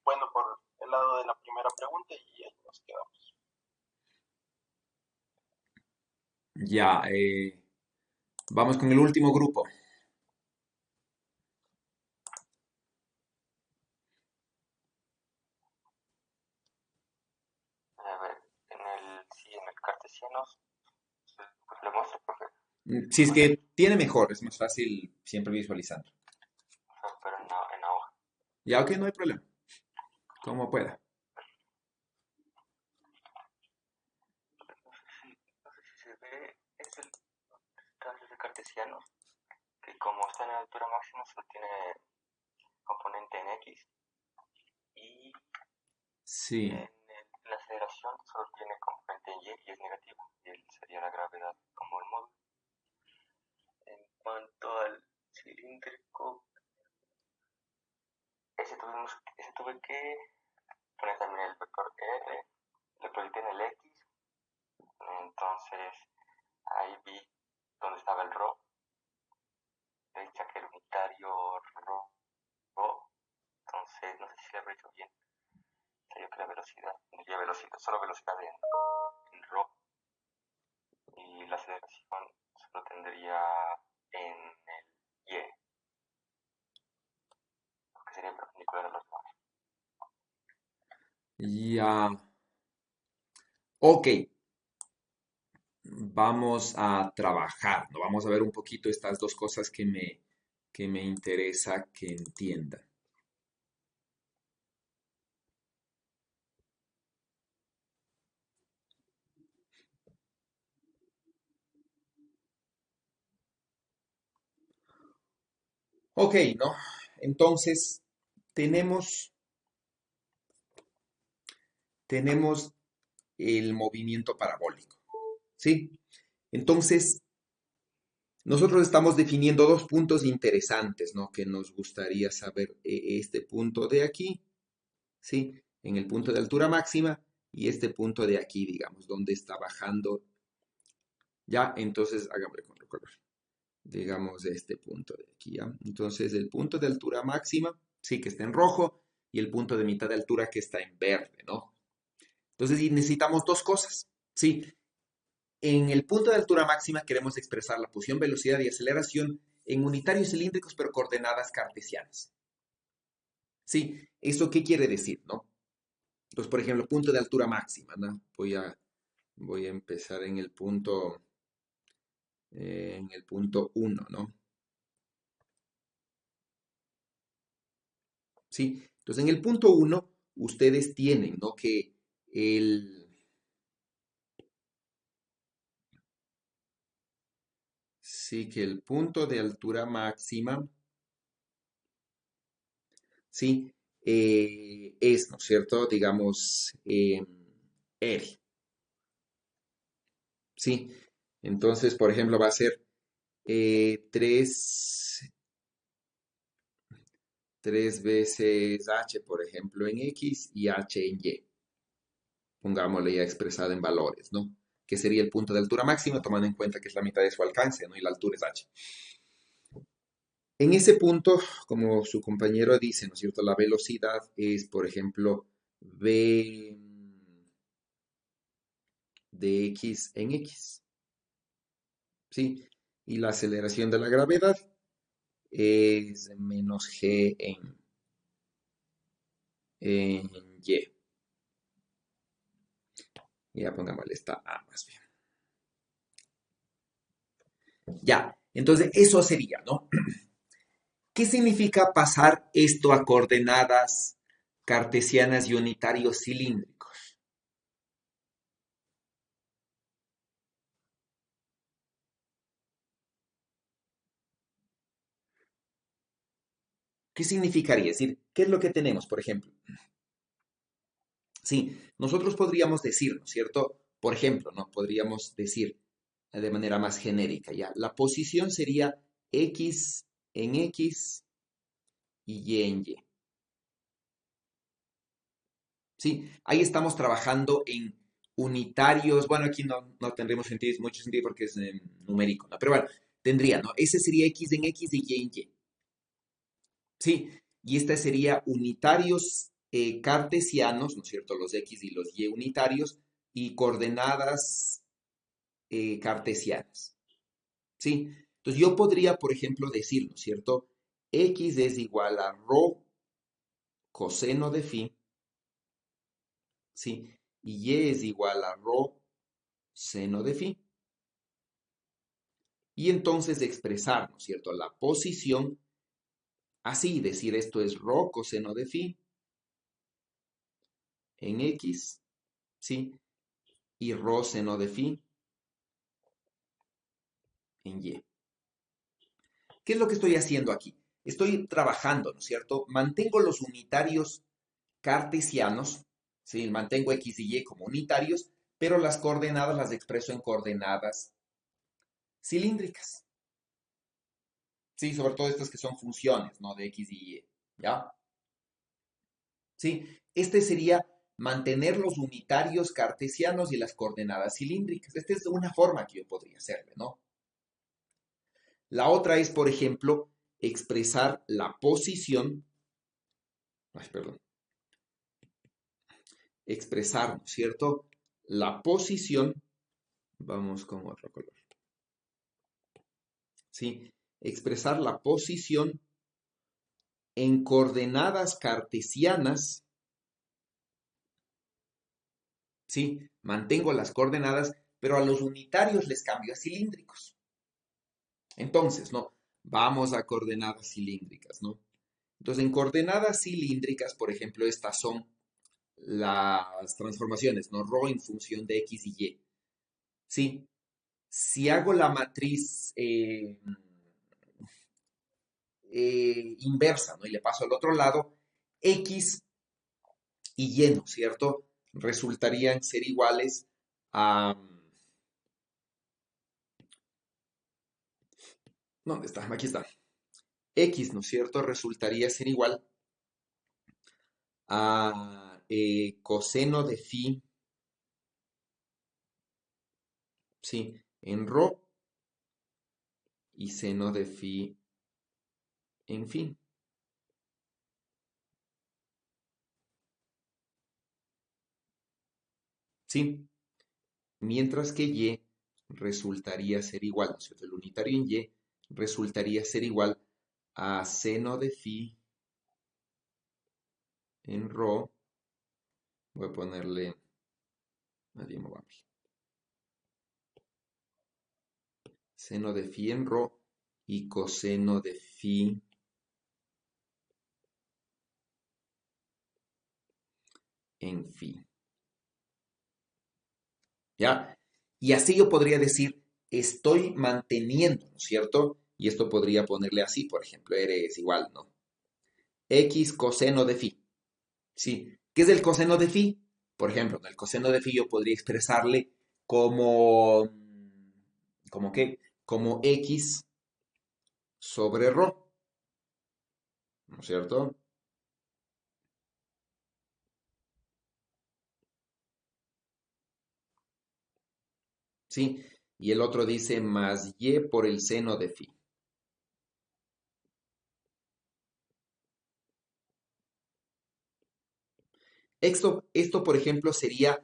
bueno por el lado de la primera pregunta y ahí nos quedamos. Ya, vamos con el último grupo. A ver, sí, en el cartesianos, pues le muestro, profe, Si es que tiene mejor, es más fácil siempre visualizando. pero en la hoja. Ya, ok, no hay problema. Como pueda. No sé si se ve, es el traje de cartesianos, que como está en la altura máxima, solo tiene componente en X, y Sí, en la aceleración solo tiene componente en Y y es negativo, y él sería la gravedad como el módulo. En cuanto al cilíndrico, ese tuve que poner también el vector R, le proyecté en el X, entonces ahí vi dónde estaba el ρ, de ahí saqué el unitario ρ, entonces no sé si lo he hecho bien, salió que la velocidad, tendría velocidad, solo velocidad en ρ, y la aceleración solo tendría en el Y, porque sería perpendicular a los demás. ya. Ok, vamos a trabajar, ¿no? Vamos a ver un poquito estas dos cosas que me interesa que entiendan. Ok, ¿no? Entonces, tenemos, tenemos el movimiento parabólico, ¿sí? Entonces, nosotros estamos definiendo dos puntos interesantes, ¿no? Que nos gustaría saber este punto de aquí, ¿sí? En el punto de altura máxima y este punto de aquí, digamos, donde está bajando. Ya, entonces, hagámosle con otro color. Digamos, este punto de aquí, ¿ya? Entonces, el punto de altura máxima, sí, que está en rojo, y el punto de mitad de altura que está en verde, ¿no? Entonces, y necesitamos dos cosas, ¿sí? En el punto de altura máxima queremos expresar la posición, velocidad y aceleración en unitarios cilíndricos, pero coordenadas cartesianas. ¿Sí? ¿Eso qué quiere decir, no? Entonces, por ejemplo, punto de altura máxima, ¿no? Voy a empezar en el punto 1, ¿no? ¿Sí? Entonces, en el punto 1, ustedes tienen, ¿no? El, sí, que el punto de altura máxima, ¿sí? Es, ¿no es cierto? Digamos, R, ¿sí? Entonces, por ejemplo, va a ser 3 veces H, por ejemplo, en X y H en Y. Pongámosle ya expresado en valores, ¿no? Que sería el punto de altura máxima, tomando en cuenta que es la mitad de su alcance, ¿no? Y la altura es H. En ese punto, como su compañero dice, ¿no es cierto? La velocidad es, por ejemplo, v de x en x, ¿sí? Y la aceleración de la gravedad es menos g en y. Ya pongámosle esta A más bien. Ya, entonces eso sería, ¿no? ¿Qué significa pasar esto a coordenadas cartesianas y unitarios cilíndricos? ¿Qué significaría? Es decir, ¿qué es lo que tenemos, por ejemplo? Sí, nosotros podríamos decir, ¿no es cierto? Por ejemplo, ¿no? Podríamos decir de manera más genérica, ¿ya? La posición sería X en X y Y en Y. Sí, ahí estamos trabajando en unitarios. Bueno, aquí no tendremos mucho sentido porque es numérico, ¿no? Pero bueno, tendría, ¿no? Ese sería X en X y Y en Y. Sí, y esta sería unitarios cartesianos, ¿no es cierto? Los X y los Y unitarios y coordenadas cartesianas, ¿sí? Entonces yo podría, por ejemplo, decir, ¿no es cierto? X es igual a rho coseno de phi, ¿sí? Y Y es igual a rho seno de phi. Y entonces expresar, ¿no es cierto?, la posición, así, decir esto es rho coseno de phi en X, ¿sí? Y rho seno de phi en Y. ¿Qué es lo que estoy haciendo aquí? Estoy trabajando, ¿no es cierto? Mantengo los unitarios cartesianos, ¿sí? Mantengo X y Y como unitarios, pero las coordenadas las expreso en coordenadas cilíndricas. Sí, sobre todo estas que son funciones, ¿no? De X y Y, ¿ya? Sí, este sería mantener los unitarios cartesianos y las coordenadas cilíndricas. Esta es una forma que yo podría hacerle, ¿no? La otra es, por ejemplo, expresar la posición, ay, perdón, expresar, ¿no es cierto? La posición, vamos con otro color, ¿sí? Expresar la posición en coordenadas cartesianas, ¿sí? Mantengo las coordenadas, pero a los unitarios les cambio a cilíndricos. Entonces, ¿no? Vamos a coordenadas cilíndricas, ¿no? Entonces, en coordenadas cilíndricas, por ejemplo, estas son las transformaciones, ¿no? Rho en función de X y Y. ¿Sí? Si hago la matriz inversa, ¿no? Y le paso al otro lado, X y Y, ¿no es cierto? Resultarían ser iguales a... ¿Dónde está? Aquí está. X, ¿no es cierto? Resultaría ser igual a coseno de phi, ¿sí? En rho y seno de phi en phi. ¿Sí? Mientras que Y resultaría ser igual, ¿no es cierto? El unitario en Y resultaría ser igual a seno de phi en rho. Voy a ponerle, nadie me va a ver. Seno de phi en rho y coseno de phi en phi. ¿Ya? Y así yo podría decir, estoy manteniendo, ¿no es cierto? Y esto podría ponerle así, por ejemplo, R es igual, ¿no? X coseno de phi. ¿Sí? ¿Qué es el coseno de phi? Por ejemplo, el coseno de phi yo podría expresarle como, ¿cómo qué? Como X sobre rho, ¿no es cierto? ¿Sí? Y el otro dice más Y por el seno de phi. Esto, por ejemplo, sería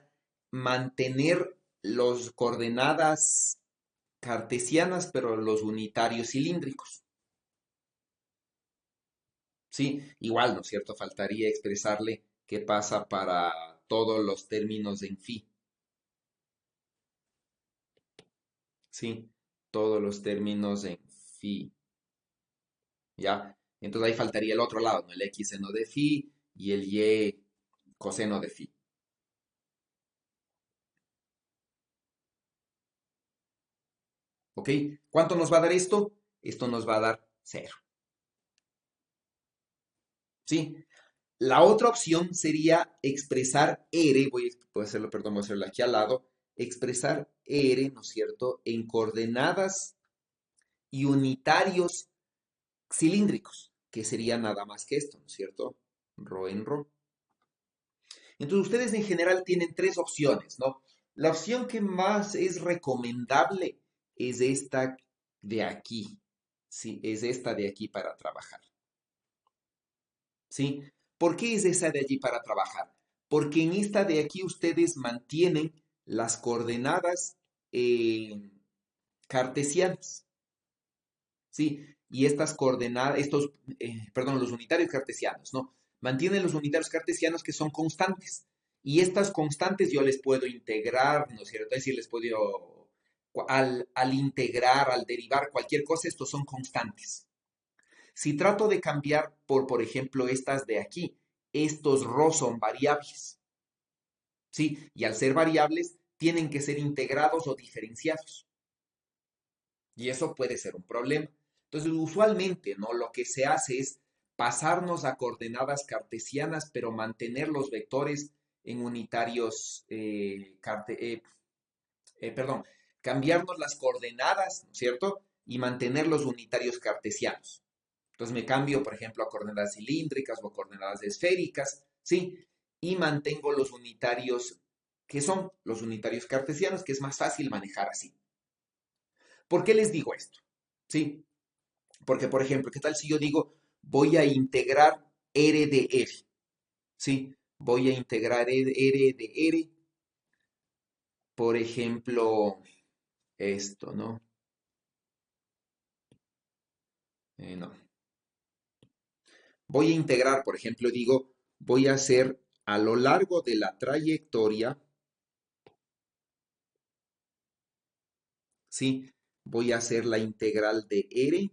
mantener los coordenadas cartesianas, pero los unitarios cilíndricos. Sí, igual, ¿no es cierto? Faltaría expresarle qué pasa para todos los términos en phi. Sí, todos los términos en phi. ¿Ya? Entonces ahí faltaría el otro lado, ¿no? El x seno de phi y el y coseno de phi. ¿Ok? ¿Cuánto nos va a dar esto? Esto nos va a dar 0. ¿Sí? La otra opción sería expresar R, voy a hacerlo, perdón, voy a hacerlo aquí al lado, expresar R, ¿no es cierto?, en coordenadas y unitarios cilíndricos, que sería nada más que esto, ¿no es cierto? Rho en rho. Entonces ustedes en general tienen tres opciones, ¿no? La opción que más es recomendable es esta de aquí, ¿sí? Es esta de aquí para trabajar, ¿sí? ¿Por qué es esa de allí para trabajar? Porque en esta de aquí ustedes mantienen las coordenadas cartesianas, ¿sí? Y estas coordenadas, los unitarios cartesianos, ¿no? Mantienen los unitarios cartesianos que son constantes. Y estas constantes yo les puedo integrar, ¿no es cierto? Es decir, les puedo, al integrar, al derivar cualquier cosa, estos son constantes. Si trato de cambiar por ejemplo, estas de aquí, estos ρ son variables, ¿sí? Y al ser variables, tienen que ser integrados o diferenciados. Y eso puede ser un problema. Entonces, usualmente, ¿no? Lo que se hace es pasarnos a coordenadas cartesianas, pero mantener los vectores en unitarios, perdón, cambiarnos las coordenadas, ¿no es cierto? Y mantener los unitarios cartesianos. Entonces me cambio, por ejemplo, a coordenadas cilíndricas o a coordenadas esféricas, ¿sí? Y mantengo los unitarios, que son los unitarios cartesianos, que es más fácil manejar así. ¿Por qué les digo esto? ¿Sí? Porque, por ejemplo, ¿qué tal si yo digo, voy a integrar R de R? ¿Sí? Voy a integrar R de R, por ejemplo, esto, ¿no? No. Voy a integrar, por ejemplo, digo, voy a hacer a lo largo de la trayectoria, ¿sí? Voy a hacer la integral de R,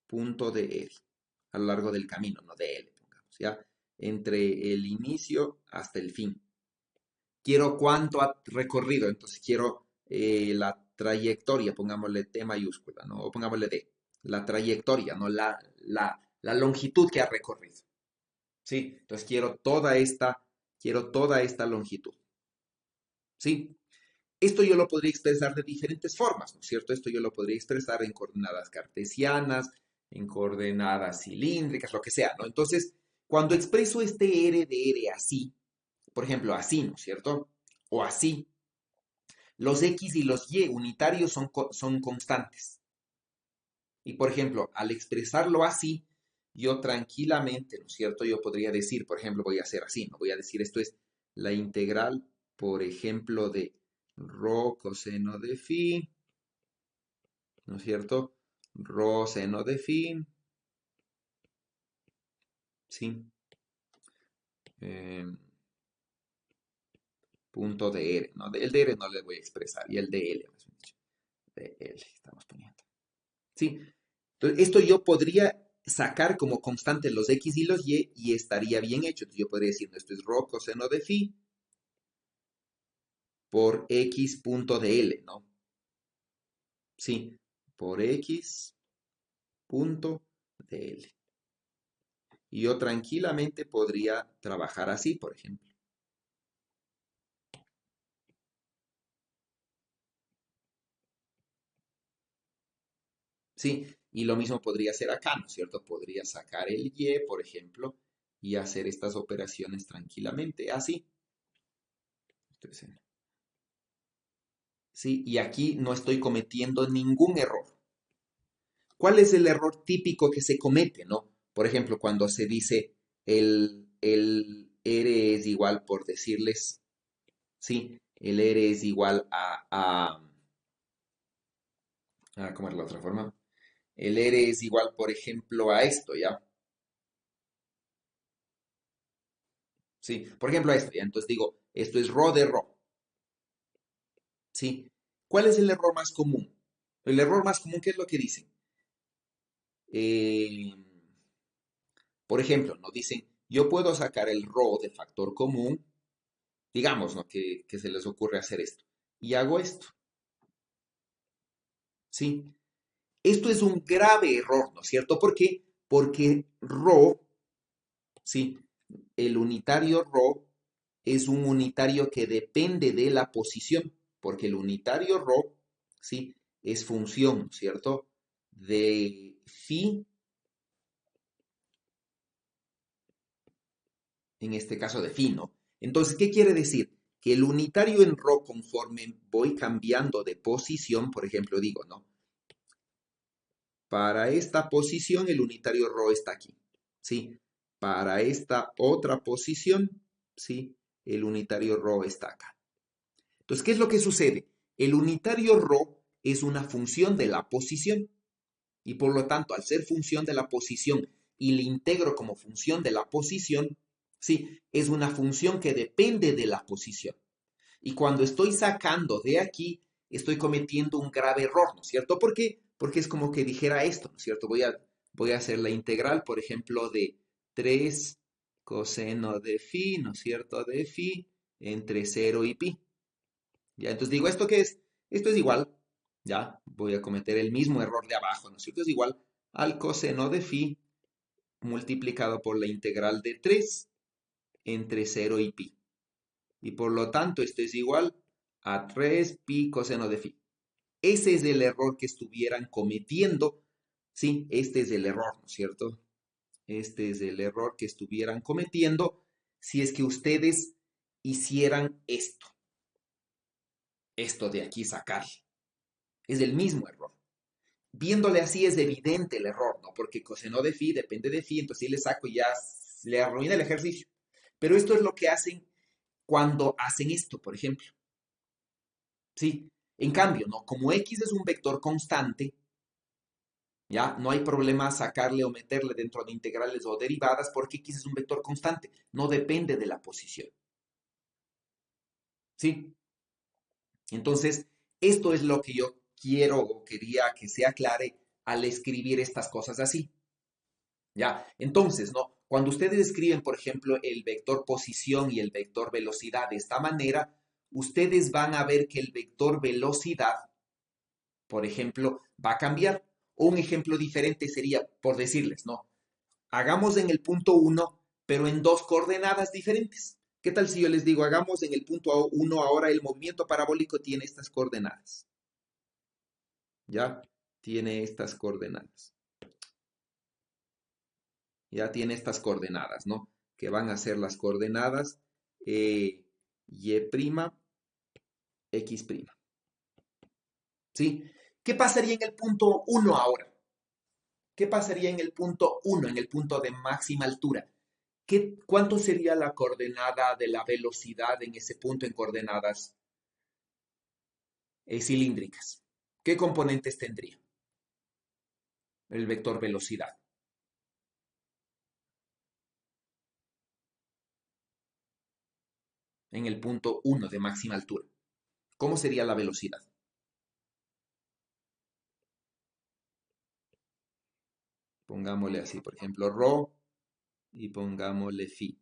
punto de R, a lo largo del camino, no de L, pongamos, ¿ya? Entre el inicio hasta el fin. Quiero cuánto ha recorrido, entonces quiero la trayectoria, pongámosle T mayúscula, ¿no? O pongámosle D, la trayectoria, ¿no? La longitud que ha recorrido, ¿sí? Entonces quiero toda esta longitud, ¿sí? Esto yo lo podría expresar de diferentes formas, ¿no es cierto? Esto yo lo podría expresar en coordenadas cartesianas, en coordenadas cilíndricas, lo que sea, ¿no? Entonces, cuando expreso este R de R así, por ejemplo, así, ¿no es cierto? O así, los X y los Y unitarios son constantes. Y, por ejemplo, al expresarlo así, yo tranquilamente, ¿no es cierto? Yo podría decir, por ejemplo, voy a hacer así, ¿no? Voy a decir, esto es la integral, por ejemplo, de ρ coseno de phi, ¿no es cierto? Rho seno de phi, ¿sí? Punto de R, ¿no? El de R no le voy a expresar, y el de L, más bien dicho. De L estamos poniendo. ¿Sí? Entonces, esto yo podría sacar como constante los X y los Y estaría bien hecho. Entonces, yo podría decir, esto es ρ coseno de phi por X punto de L, ¿no? Sí, por X punto de L. Y yo tranquilamente podría trabajar así, por ejemplo. Sí, y lo mismo podría hacer acá, ¿no es cierto? Podría sacar el Y, por ejemplo, y hacer estas operaciones tranquilamente, así. Entonces, sí, y aquí no estoy cometiendo ningún error. ¿Cuál es el error típico que se comete, no? Por ejemplo, cuando se dice el R es igual, por decirles, sí, el R es igual ¿cómo es la otra forma? El R es igual, por ejemplo, a esto, ¿ya? Sí, por ejemplo, a esto, ¿ya? Entonces digo, esto es ρ de ρ, ¿sí? ¿Cuál es el error más común? El error más común, ¿qué es lo que dicen? Eh, por ejemplo, nos dicen, yo puedo sacar el ρ de factor común, digamos, ¿no? Que se les ocurre hacer esto. Y hago esto, ¿sí? Esto es un grave error, ¿no es cierto? ¿Por qué? Porque ρ, ¿sí? El unitario ρ es un unitario que depende de la posición, porque el unitario ρ, ¿sí? Es función, ¿cierto? De phi, en este caso de phi, ¿no? Entonces, ¿qué quiere decir? Que el unitario en ρ, conforme voy cambiando de posición, por ejemplo, digo, ¿no? Para esta posición, el unitario ρ está aquí, ¿sí? para esta otra posición, ¿sí? El unitario ρ está acá. Entonces, ¿qué es lo que sucede? El unitario ρ es una función de la posición y por lo tanto, al ser función de la posición y le integro como función de la posición, ¿sí? Es una función que depende de la posición. Y cuando estoy sacando de aquí, estoy cometiendo un grave error, ¿no es cierto? ¿Por qué? Porque es como que dijera esto, ¿no es cierto? Voy a hacer la integral, por ejemplo, de 3 coseno de phi, ¿no es cierto? De phi entre 0 y pi. ¿Ya? Entonces digo, ¿esto qué es? Esto es igual, ya, voy a cometer el mismo error de abajo, ¿no es cierto? Es igual al coseno de phi multiplicado por la integral de 3 entre 0 y pi. Y por lo tanto, esto es igual a 3 pi coseno de phi. Ese es el error que estuvieran cometiendo. Sí, este es el error, ¿no es cierto? Este es el error que estuvieran cometiendo si es que ustedes hicieran esto. Esto de aquí sacar. Es el mismo error. Viéndole así es evidente el error, ¿no? Porque coseno de phi depende de phi, entonces si le saco y ya le arruina el ejercicio. Pero esto es lo que hacen cuando hacen esto, por ejemplo. ¿Sí? En cambio, ¿no? Como x es un vector constante, ¿ya? No hay problema sacarle o meterle dentro de integrales o derivadas porque x es un vector constante, no depende de la posición. ¿Sí? Entonces, esto es lo que yo quiero o quería que se aclare al escribir estas cosas así. ¿Ya? Entonces, ¿no? Cuando ustedes escriben, por ejemplo, el vector posición y el vector velocidad de esta manera, ustedes van a ver que el vector velocidad, por ejemplo, va a cambiar. O un ejemplo diferente sería, por decirles, ¿no? Hagamos en el punto 1, pero en dos coordenadas diferentes. ¿Qué tal si yo les digo, hagamos en el punto 1 ahora el movimiento parabólico tiene estas coordenadas? ¿Ya? Tiene estas coordenadas. Ya tiene estas coordenadas, ¿no? Que van a ser las coordenadas y', x'. ¿Sí? ¿Qué pasaría en el punto 1 ahora? ¿Qué pasaría en el punto 1, en el punto de máxima altura? ¿Cuánto sería la coordenada de la velocidad en ese punto en coordenadas cilíndricas? ¿Qué componentes tendría el vector velocidad? En el punto 1 de máxima altura. ¿Cómo sería la velocidad? Pongámosle así, por ejemplo, ρ y pongámosle phi.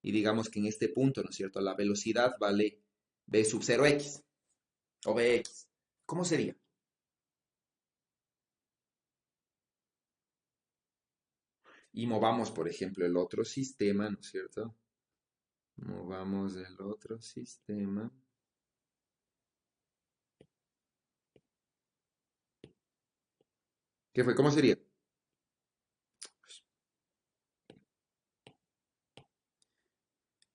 Y digamos que en este punto, ¿no es cierto? La velocidad vale v sub 0x o vx. ¿Cómo sería? Y movamos, por ejemplo, el otro sistema, ¿no es cierto? Movamos el otro sistema. ¿Qué fue? ¿Cómo sería?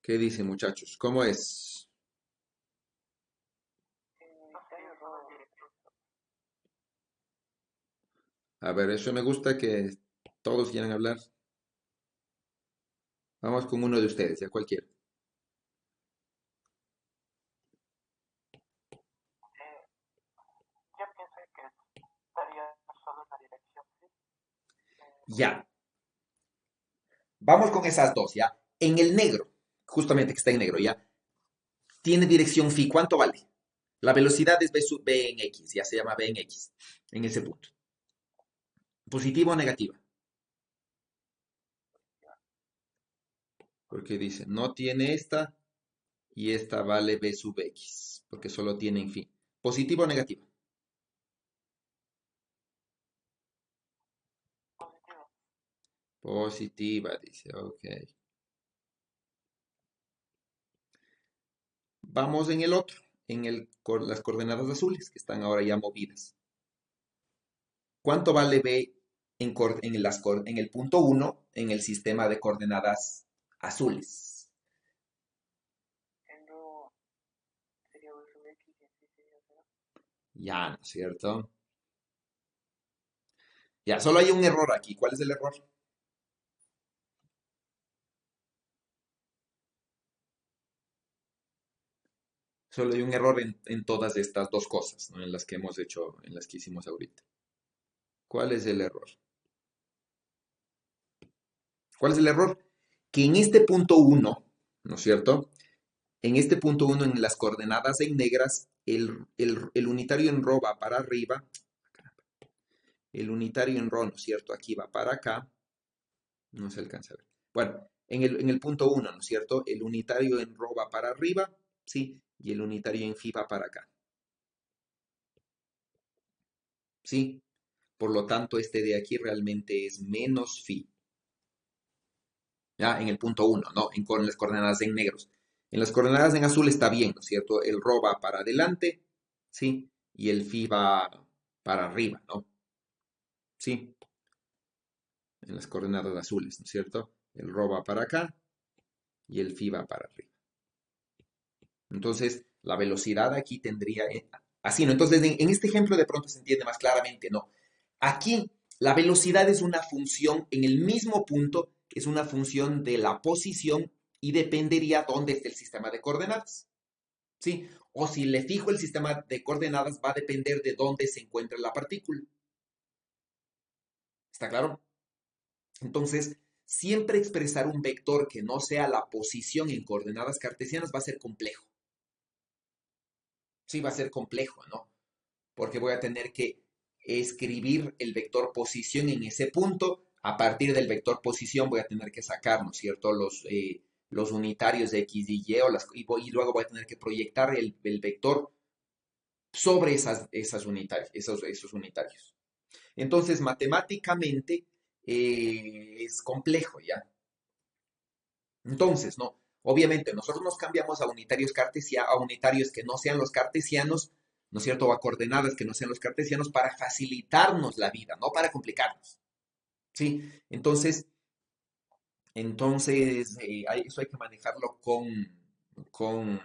¿Qué dicen, muchachos? ¿Cómo es? A ver, eso me gusta que todos quieran hablar. Vamos con uno de ustedes, ya cualquiera. Yo pienso que estaría solo en la dirección, sí. Ya. Vamos con esas dos, ¿ya? En el negro, justamente que está en negro, ¿ya? Tiene dirección phi. ¿Cuánto vale? La velocidad es v sub v en x, ya se llama v en x, en ese punto. ¿Positiva o negativa? Porque dice, no tiene esta y esta vale v sub x, porque solo tienen phi. ¿Positiva o negativa? Positivo. Positiva, dice, ok. Vamos en el otro, las coordenadas azules, que están ahora ya movidas. ¿Cuánto vale b en el punto 1 en el sistema de coordenadas azules? Sería v sub x y así sería 0. Ya, ¿no es cierto? Ya, solo hay un error aquí. ¿Cuál es el error? Solo hay un error en todas estas dos cosas, ¿no? En las que hemos hecho, en las que hicimos ahorita. ¿Cuál es el error? ¿Cuál es el error? Que en este punto 1, ¿no es cierto? En este punto 1, en las coordenadas en negras, el unitario en ρ va para arriba. El unitario en ρ, ¿no es cierto? Aquí va para acá. No se alcanza a ver. Bueno, en el punto 1, ¿no es cierto? El unitario en ρ va para arriba, ¿sí? Y el unitario en φ va para acá. ¿Sí? Por lo tanto, este de aquí realmente es menos φ. ¿Ya? En el punto 1, ¿no? Con las coordenadas en negros. En las coordenadas en azul está bien, ¿no es cierto? El ρ va para adelante, ¿sí? Y el φ va para arriba, ¿no? ¿Sí? En las coordenadas azules, ¿no es cierto? El ρ va para acá y el φ va para arriba. Entonces, la velocidad aquí tendría... así, ¿no? Entonces, en este ejemplo de pronto se entiende más claramente, ¿no? Aquí, la velocidad es una función, en el mismo punto, es una función de la posición y dependería dónde esté el sistema de coordenadas, ¿sí? O si le fijo el sistema de coordenadas, va a depender de dónde se encuentra la partícula. ¿Está claro? Entonces, siempre expresar un vector que no sea la posición en coordenadas cartesianas va a ser complejo. Sí, va a ser complejo, ¿no? Porque voy a tener que escribir el vector posición en ese punto. A partir del vector posición voy a tener que sacar, ¿no es cierto?, los unitarios de x y y, y luego voy a tener que proyectar el vector sobre esos unitarios. Entonces, matemáticamente es complejo, ¿ya? Entonces, ¿no? Obviamente, nosotros nos cambiamos a unitarios a unitarios que no sean los cartesianos, ¿no es cierto? O a coordenadas que no sean los cartesianos para facilitarnos la vida, no para complicarnos. ¿Sí? Entonces eso hay que manejarlo con,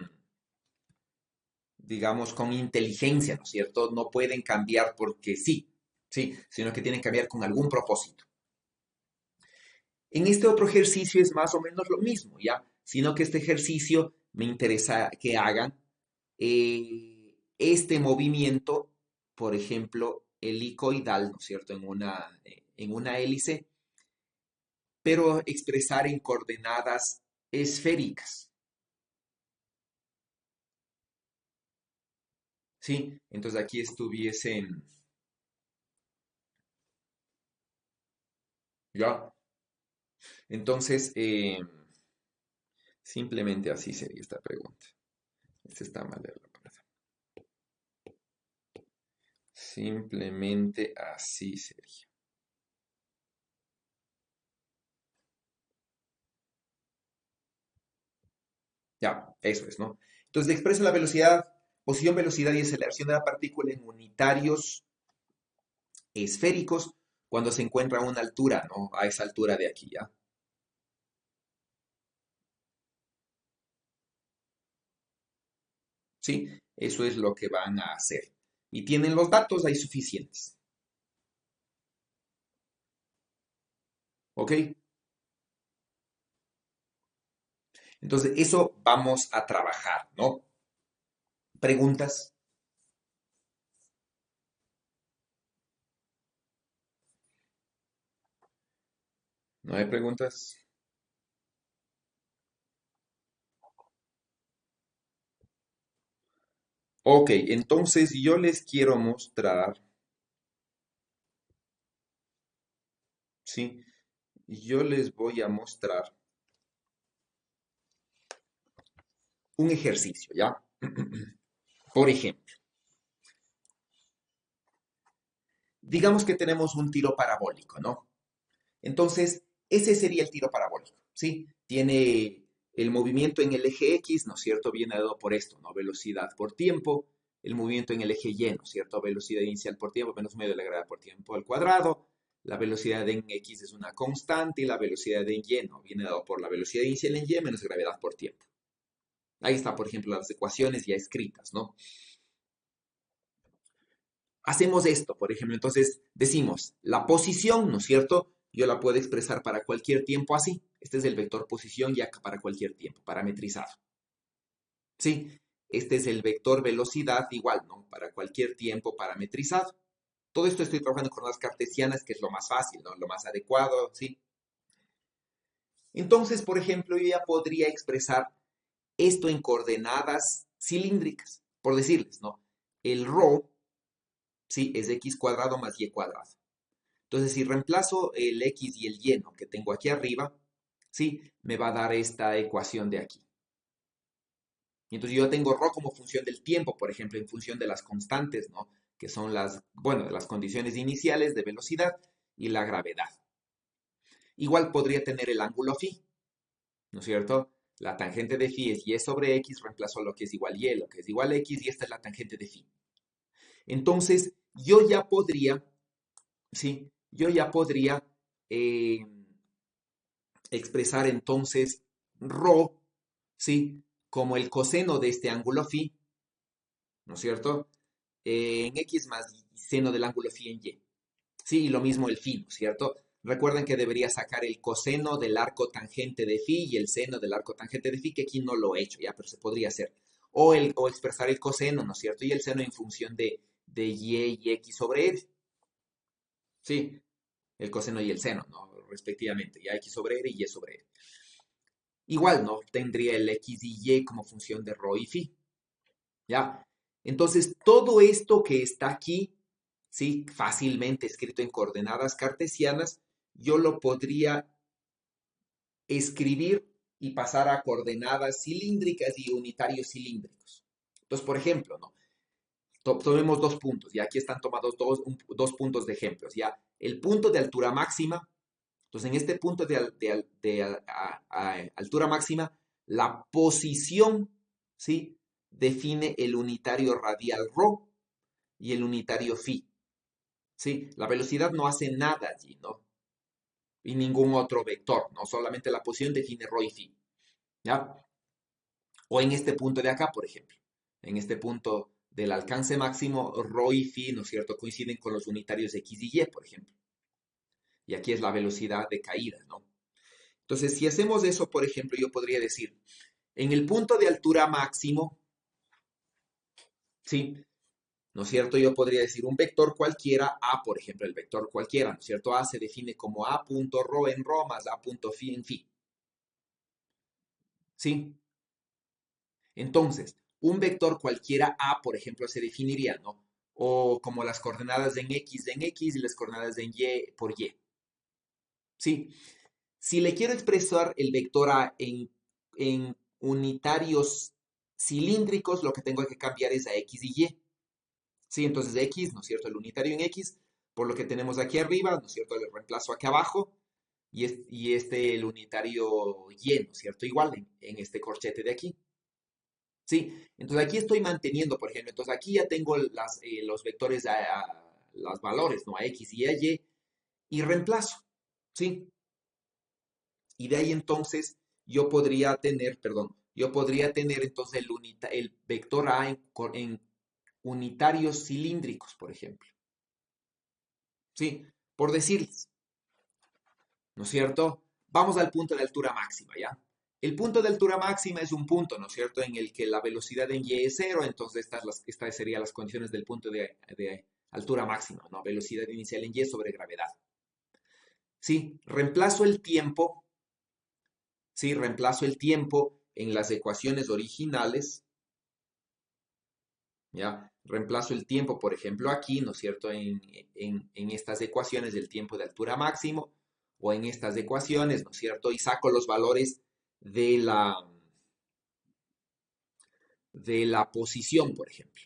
digamos, con inteligencia, ¿no es cierto? No pueden cambiar porque sí, ¿sí? Sino que tienen que cambiar con algún propósito. En este otro ejercicio es más o menos lo mismo, ¿ya? Sino que este ejercicio me interesa que hagan este movimiento, por ejemplo, helicoidal, ¿no es cierto? En una hélice, pero expresar en coordenadas esféricas, ¿sí? Entonces aquí estuviesen, ¿ya? Entonces, simplemente así sería esta pregunta. Esta está mal de la verdad. Simplemente así sería. Ya, eso es, ¿no? Entonces expreso la velocidad, posición, velocidad y aceleración de la partícula en unitarios esféricos cuando se encuentra a una altura, ¿no? A esa altura de aquí, ¿ya? ¿Sí? Eso es lo que van a hacer. Y tienen los datos ahí suficientes. ¿Ok? Entonces, eso vamos a trabajar, ¿no? ¿Preguntas? ¿No hay preguntas? Ok, entonces yo les quiero mostrar, ¿sí? Yo les voy a mostrar un ejercicio, ¿ya? Por ejemplo, digamos que tenemos un tiro parabólico, ¿no? Entonces, ese sería el tiro parabólico, ¿sí? Tiene el movimiento en el eje X, ¿no es cierto? Viene dado por esto, ¿no? Velocidad por tiempo. El movimiento en el eje Y, ¿no es cierto? Velocidad inicial por tiempo menos medio de la gravedad por tiempo al cuadrado. La velocidad en X es una constante y la velocidad en Y, ¿no? Viene dado por la velocidad inicial en Y menos gravedad por tiempo. Ahí está, por ejemplo, las ecuaciones ya escritas, ¿no? Hacemos esto, por ejemplo, entonces decimos la posición, ¿no es cierto? Yo la puedo expresar para cualquier tiempo así. Este es el vector posición ya para cualquier tiempo, parametrizado. ¿Sí? Este es el vector velocidad igual, ¿no? Para cualquier tiempo parametrizado. Todo esto estoy trabajando en coordenadas cartesianas, que es lo más fácil, ¿no? Lo más adecuado, ¿sí? Entonces, por ejemplo, yo ya podría expresar esto en coordenadas cilíndricas, por decirles, ¿no? El ρ, ¿sí? Es x cuadrado más y cuadrado. Entonces, si reemplazo el x y el y, ¿no? Que tengo aquí arriba, ¿sí? Me va a dar esta ecuación de aquí. Y entonces yo tengo ρ como función del tiempo, por ejemplo, en función de las constantes, ¿no? Que son las condiciones iniciales de velocidad y la gravedad. Igual podría tener el ángulo phi, ¿no es cierto? La tangente de phi es y sobre x, reemplazo lo que es igual y, lo que es igual a x, y esta es la tangente de phi. Entonces, yo ya podría, ¿sí? Yo ya podría expresar entonces ρ, ¿sí? Como el coseno de este ángulo phi, ¿no es cierto? En x más seno del ángulo phi en y. Sí, y lo mismo el phi, ¿no es cierto? Recuerden que debería sacar el coseno del arco tangente de phi y el seno del arco tangente de phi, que aquí no lo he hecho, ya, pero se podría hacer. O expresar el coseno, ¿no es cierto? Y el seno en función de y x sobre r. Sí, el coseno y el seno, ¿no? Respectivamente, ya x sobre r y y sobre r. Igual, ¿no? Tendría el x y y como función de ρ y phi. ¿Ya? Entonces, todo esto que está aquí, ¿sí? Fácilmente escrito en coordenadas cartesianas, yo lo podría escribir y pasar a coordenadas cilíndricas y unitarios cilíndricos. Entonces, por ejemplo, ¿no? Tomemos dos puntos, y aquí están tomados dos puntos de ejemplos, ¿ya? El punto de altura máxima, entonces en este punto de altura máxima, la posición, ¿sí? Define el unitario radial ρ y el unitario phi, ¿sí? La velocidad no hace nada allí, ¿no? Y ningún otro vector, ¿no? Solamente la posición define ρ y phi, ¿ya? O en este punto de acá, por ejemplo, en este punto del alcance máximo, ρ y phi, ¿no es cierto?, coinciden con los unitarios x y y, por ejemplo. Y aquí es la velocidad de caída, ¿no? Entonces, si hacemos eso, por ejemplo, yo podría decir, en el punto de altura máximo, ¿sí? ¿No es cierto? Yo podría decir un vector cualquiera, A, por ejemplo, el vector cualquiera, ¿no es cierto? A se define como A punto ρ en ρ más A punto phi en phi. ¿Sí? Entonces, un vector cualquiera A, por ejemplo, se definiría, ¿no? O como las coordenadas en X y las coordenadas en Y por Y. ¿Sí? Si le quiero expresar el vector A en unitarios cilíndricos, lo que tengo que cambiar es a X y Y. ¿Sí? Entonces X, ¿no es cierto? El unitario en X, por lo que tenemos aquí arriba, ¿no es cierto? Le reemplazo aquí abajo y el unitario Y, ¿no es cierto? Igual en este corchete de aquí. ¿Sí? Entonces aquí estoy manteniendo, por ejemplo, entonces aquí ya tengo los vectores, los valores, ¿no? A X y a Y, y reemplazo, ¿sí? Y de ahí entonces yo podría tener entonces el vector A en unitarios cilíndricos, por ejemplo. ¿Sí? Por decirles, ¿no es cierto? Vamos al punto de altura máxima, ¿ya? El punto de altura máxima es un punto, ¿no es cierto?, en el que la velocidad en y es cero, entonces estas serían las condiciones del punto de altura máxima, ¿no? Velocidad inicial en y sobre gravedad. ¿Sí? Reemplazo el tiempo, ¿sí? Reemplazo el tiempo en las ecuaciones originales, ¿ya? Reemplazo el tiempo, por ejemplo, aquí, ¿no es cierto?, en estas ecuaciones del tiempo de altura máximo, o en estas ecuaciones, ¿no es cierto?, y saco los valores de la posición, por ejemplo.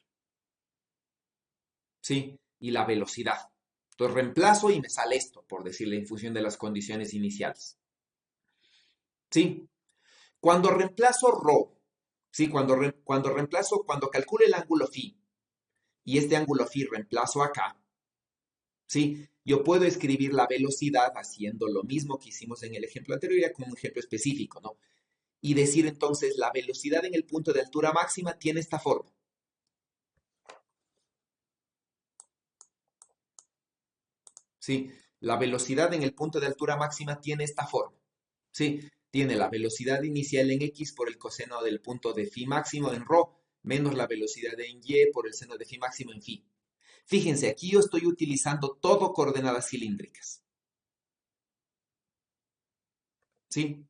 ¿Sí? Y la velocidad. Entonces reemplazo y me sale esto, por decirle, en función de las condiciones iniciales. ¿Sí? Cuando reemplazo ρ, ¿sí? Cuando calculo el ángulo phi, y este ángulo phi reemplazo acá, ¿sí? Yo puedo escribir la velocidad haciendo lo mismo que hicimos en el ejemplo anterior, ya como un ejemplo específico, ¿no? Y decir entonces, la velocidad en el punto de altura máxima tiene esta forma. ¿Sí? La velocidad en el punto de altura máxima tiene esta forma. ¿Sí? Tiene la velocidad inicial en x por el coseno del punto de phi máximo en ρ menos la velocidad en y por el seno de phi máximo en phi. Fíjense, aquí yo estoy utilizando todo coordenadas cilíndricas. ¿Sí?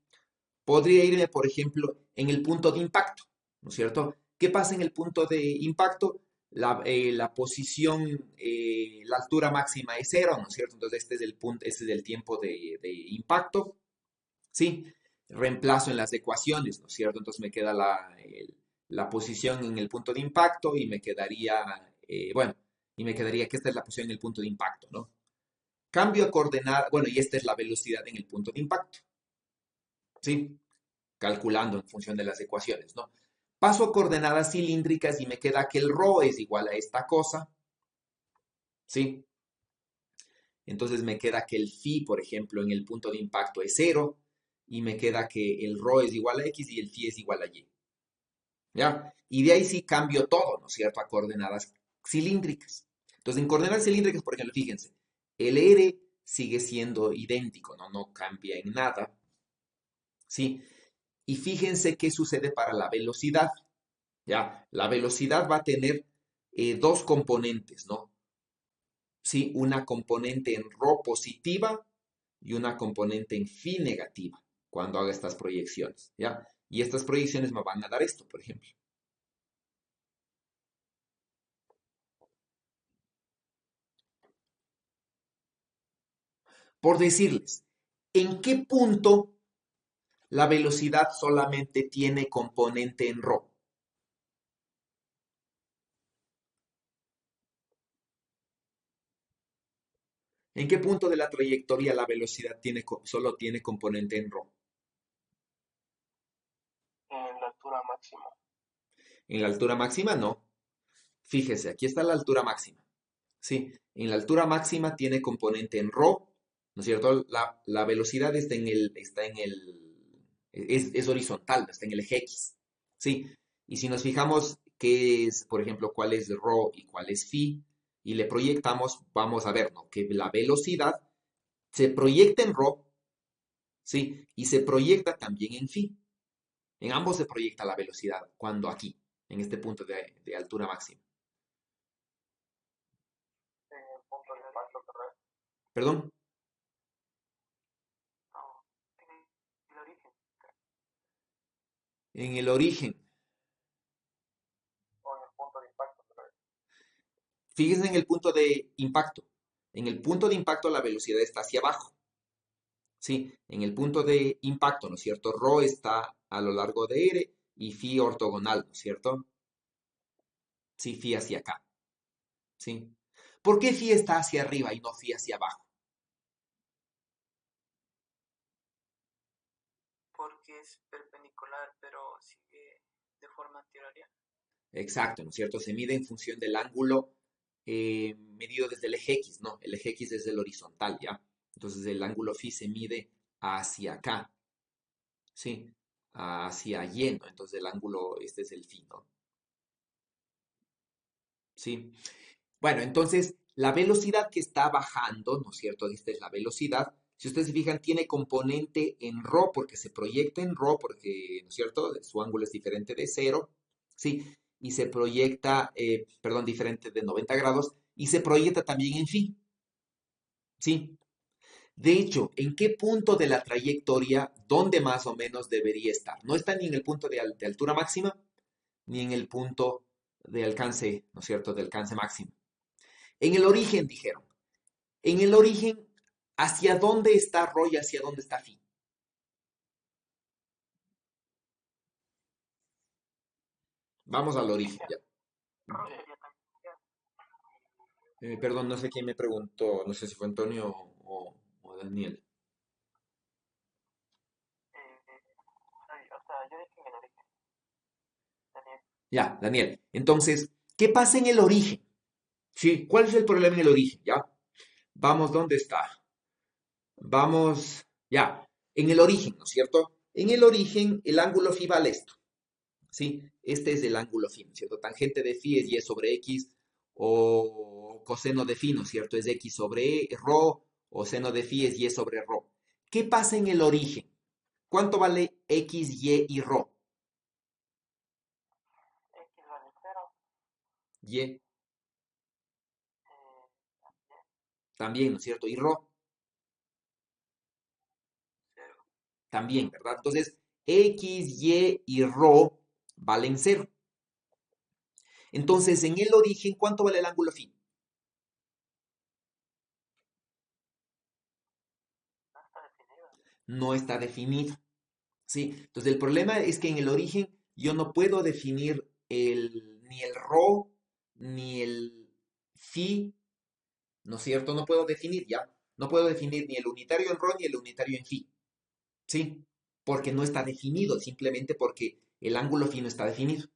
Podría irme, por ejemplo, en el punto de impacto, ¿no es cierto? ¿Qué pasa en el punto de impacto? La posición, la altura máxima es cero, ¿no es cierto? Entonces este es el punto, este es el tiempo de impacto, ¿sí? Reemplazo en las ecuaciones, ¿no es cierto? Entonces me queda la posición en el punto de impacto y me quedaría, bueno, y me quedaría que esta es la posición en el punto de impacto, ¿no? Cambio a coordenada, bueno, y esta es la velocidad en el punto de impacto, ¿sí? Calculando en función de las ecuaciones, ¿no? Paso a coordenadas cilíndricas y me queda que el ρ es igual a esta cosa, ¿sí? Entonces me queda que el phi, por ejemplo, en el punto de impacto es cero y me queda que el ρ es igual a x y el phi es igual a y. ¿Ya? Y de ahí sí cambio todo, ¿no es cierto?, a coordenadas cilíndricas. Entonces, en coordenadas cilíndricas, por ejemplo, fíjense, el r sigue siendo idéntico, ¿no? No cambia en nada, ¿sí? Y fíjense qué sucede para la velocidad, ¿ya? La velocidad va a tener dos componentes, ¿no? Sí, una componente en ρ positiva y una componente en phi negativa cuando haga estas proyecciones, ¿ya? Y estas proyecciones me van a dar esto, por ejemplo. Por decirles, ¿en qué punto la velocidad solamente tiene componente en ρ? ¿En qué punto de la trayectoria la velocidad solo tiene componente en ρ? En la altura máxima. En la altura máxima no. Fíjese, aquí está la altura máxima. Sí, en la altura máxima tiene componente en ρ, ¿no es cierto? La velocidad es horizontal, está en el eje X. Sí, y si nos fijamos qué es, por ejemplo, cuál es ρ y cuál es phi, y le proyectamos, vamos a ver, ¿no? Que la velocidad se proyecta en ρ, ¿sí? Y se proyecta también en phi. En ambos se proyecta la velocidad, cuando aquí, en este punto de altura máxima. Punto de impacto, ¿verdad? ¿Perdón? No, en el origen. En el origen. O en el punto de impacto, ¿verdad? Fíjense en el punto de impacto. En el punto de impacto la velocidad está hacia abajo. Sí, en el punto de impacto, ¿no es cierto? Rho está a lo largo de R y phi ortogonal, ¿no es cierto? Sí, phi hacia acá. ¿Sí? ¿Por qué phi está hacia arriba y no phi hacia abajo? Porque es perpendicular, pero sigue de forma antihoraria. Exacto, ¿no es cierto? Se mide en función del ángulo medido desde el eje X, ¿no? El eje X es el horizontal, ¿ya? Entonces el ángulo phi se mide hacia acá, ¿sí? Hacia Y, ¿no? Entonces el ángulo, este es el phi, ¿no? ¿Sí? Bueno, entonces la velocidad que está bajando, ¿no es cierto? Esta es la velocidad. Si ustedes se fijan, tiene componente en ρ porque se proyecta en ρ porque, ¿no es cierto? Su ángulo es diferente de cero, ¿sí? Y se proyecta, perdón, diferente de 90 grados y se proyecta también en phi, ¿sí? De hecho, ¿en qué punto de la trayectoria, dónde más o menos debería estar? No está ni en el punto de altura máxima, ni en el punto de alcance, ¿no es cierto?, de alcance máximo. En el origen, dijeron. En el origen, ¿hacia dónde está ρ y hacia dónde está phi? Vamos al origen, ya. Perdón, no sé quién me preguntó, no sé si fue Antonio o Daniel. O sea, yo dije en el origen. Daniel. Ya, Daniel. Entonces, ¿qué pasa en el origen? ¿Sí? ¿Cuál es el problema en el origen? ¿Ya? Vamos, ¿dónde está? Vamos, ya, en el origen, ¿no es cierto? En el origen, el ángulo phi vale esto, ¿sí? Este es el ángulo phi, ¿no es cierto? Tangente de phi es y sobre x, o coseno de phi, ¿no es cierto? Es x sobre ρ, o seno de phi es y sobre ρ. ¿Qué pasa en el origen? ¿Cuánto vale x, y ρ? X vale Y también, ¿no es cierto? Y Rho cero. también, ¿verdad? Entonces, X, Y Rho valen 0. Entonces, en el origen, ¿cuánto vale el ángulo phi? No está definido. No está definido. ¿Sí? Entonces, el problema es que en el origen yo no puedo definir ni el Rho, ni el phi, ¿no es cierto? No puedo definir ya. No puedo definir ni el unitario en Rho ni el unitario en phi. ¿Sí? Porque no está definido, simplemente porque el ángulo phi no está definido.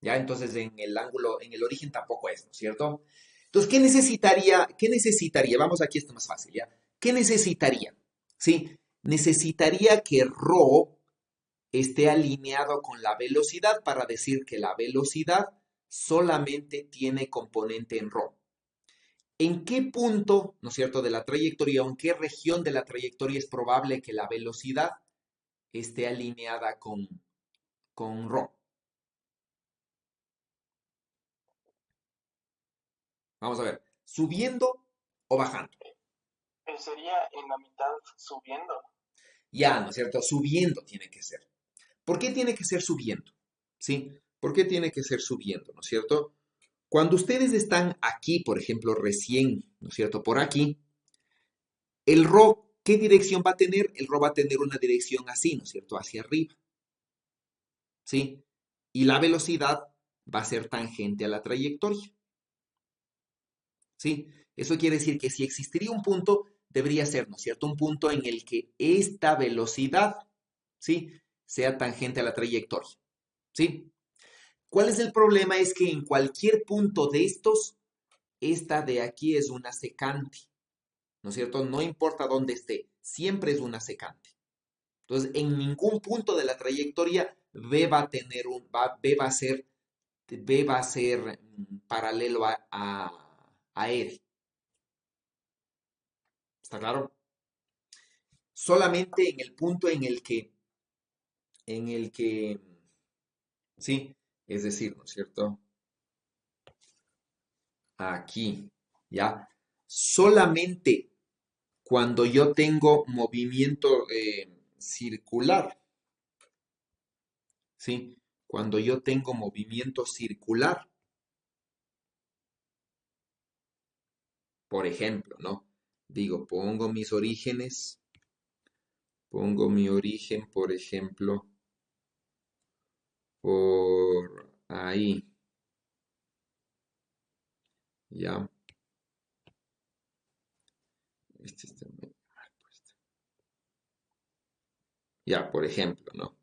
¿Ya? Entonces en el ángulo, en el origen tampoco es, ¿no es cierto? Entonces, ¿qué necesitaría? ¿Qué necesitaría? Vamos aquí, esto más fácil, ¿ya? ¿Qué necesitaría? ¿Sí? Necesitaría que Rho esté alineado con la velocidad para decir que la velocidad solamente tiene componente en Rho. ¿En qué punto, ¿no es cierto?, de la trayectoria o en qué región de la trayectoria es probable que la velocidad esté alineada con Rho? Vamos a ver, ¿subiendo o bajando? Sería en la mitad subiendo. Ya, ¿no es cierto? Subiendo tiene que ser. ¿Por qué tiene que ser subiendo? ¿Sí? ¿Por qué tiene que ser subiendo? ¿No es cierto? Cuando ustedes están aquí, por ejemplo, recién, ¿no es cierto? Por aquí, el Rho, ¿qué dirección va a tener? El Rho va a tener una dirección así, ¿no es cierto? Hacia arriba, ¿sí? Y la velocidad va a ser tangente a la trayectoria, ¿sí? Eso quiere decir que si existiría un punto, debería ser, ¿no es cierto? Un punto en el que esta velocidad, ¿sí? Sea tangente a la trayectoria, ¿sí? ¿Cuál es el problema? Es que en cualquier punto de estos, esta de aquí es una secante, ¿no es cierto? No importa dónde esté, siempre es una secante. Entonces, en ningún punto de la trayectoria B va a tener B va a ser paralelo a R. ¿Está claro? Solamente en el punto en el que, sí, es decir, ¿no es cierto? Aquí, ¿ya? Solamente cuando yo tengo movimiento circular, ¿sí? Cuando yo tengo movimiento circular, por ejemplo, ¿no? Digo, pongo mi origen, por ejemplo, por ahí, ¿ya? Este está medio mal puesto. Ya, por ejemplo, ¿no?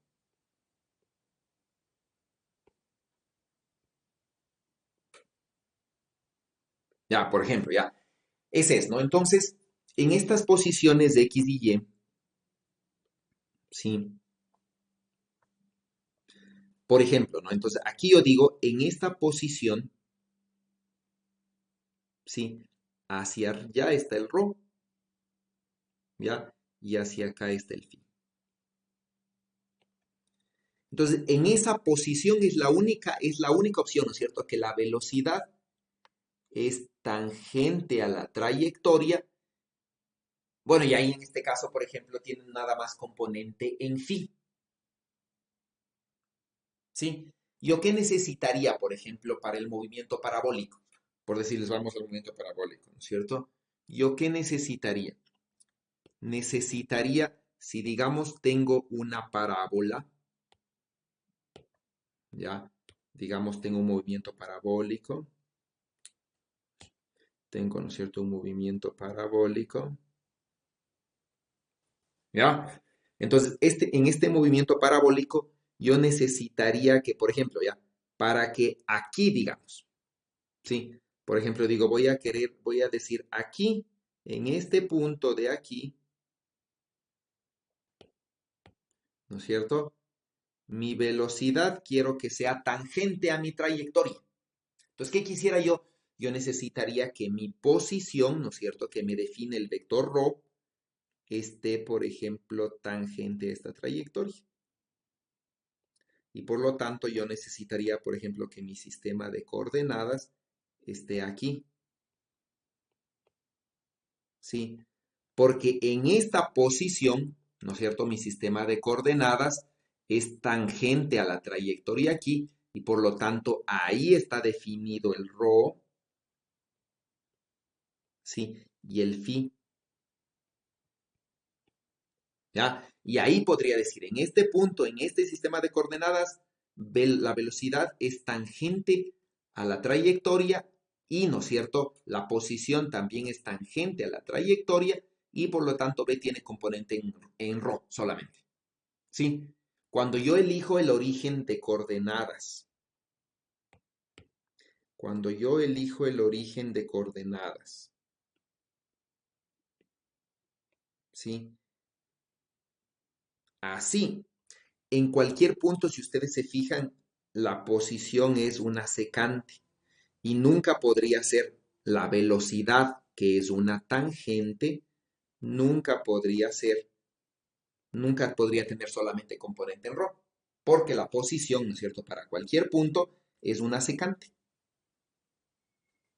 Ya, por ejemplo, ya. Ese es, ¿no? Entonces, en estas posiciones de X y Y, ¿sí? Por ejemplo, ¿no? Entonces, aquí yo digo, en esta posición, ¿sí? Hacia allá está el Rho, ¿ya? Y hacia acá está el phi. Entonces, en esa posición es la única opción, ¿no es cierto? Que la velocidad es tangente a la trayectoria. Bueno, y ahí en este caso, por ejemplo, tienen nada más componente en phi, ¿sí? ¿Yo qué necesitaría, por ejemplo, para el movimiento parabólico? Por decirles, vamos al movimiento parabólico, ¿no es cierto? ¿Yo qué necesitaría? Necesitaría, si digamos tengo una parábola, ¿ya? Digamos tengo un movimiento parabólico, tengo, ¿no es cierto?, un movimiento parabólico, ¿ya? Entonces, en este movimiento parabólico, yo necesitaría que, por ejemplo, ¿ya? Para que aquí, digamos, ¿sí? Por ejemplo, digo, voy a decir aquí, en este punto de aquí, ¿no es cierto? Mi velocidad quiero que sea tangente a mi trayectoria. Entonces, ¿qué quisiera yo? Yo necesitaría que mi posición, ¿no es cierto?, que me define el vector ρ, esté, por ejemplo, tangente a esta trayectoria. Y por lo tanto yo necesitaría, por ejemplo, que mi sistema de coordenadas esté aquí. ¿Sí? Porque en esta posición, ¿no es cierto? Mi sistema de coordenadas es tangente a la trayectoria aquí y por lo tanto ahí está definido el ρ, ¿sí? Y el φ, ¿ya? Y ahí podría decir, en este punto, en este sistema de coordenadas, la velocidad es tangente a la trayectoria y, ¿no es cierto? La posición también es tangente a la trayectoria y por lo tanto B tiene componente en ρ solamente. ¿Sí? Cuando yo elijo el origen de coordenadas, cuando yo elijo el origen de coordenadas, ¿sí? Así, en cualquier punto, si ustedes se fijan, la posición es una secante y nunca podría ser la velocidad, que es una tangente, nunca podría ser, nunca podría tener solamente componente en ρ, porque la posición, ¿no es cierto?, para cualquier punto es una secante.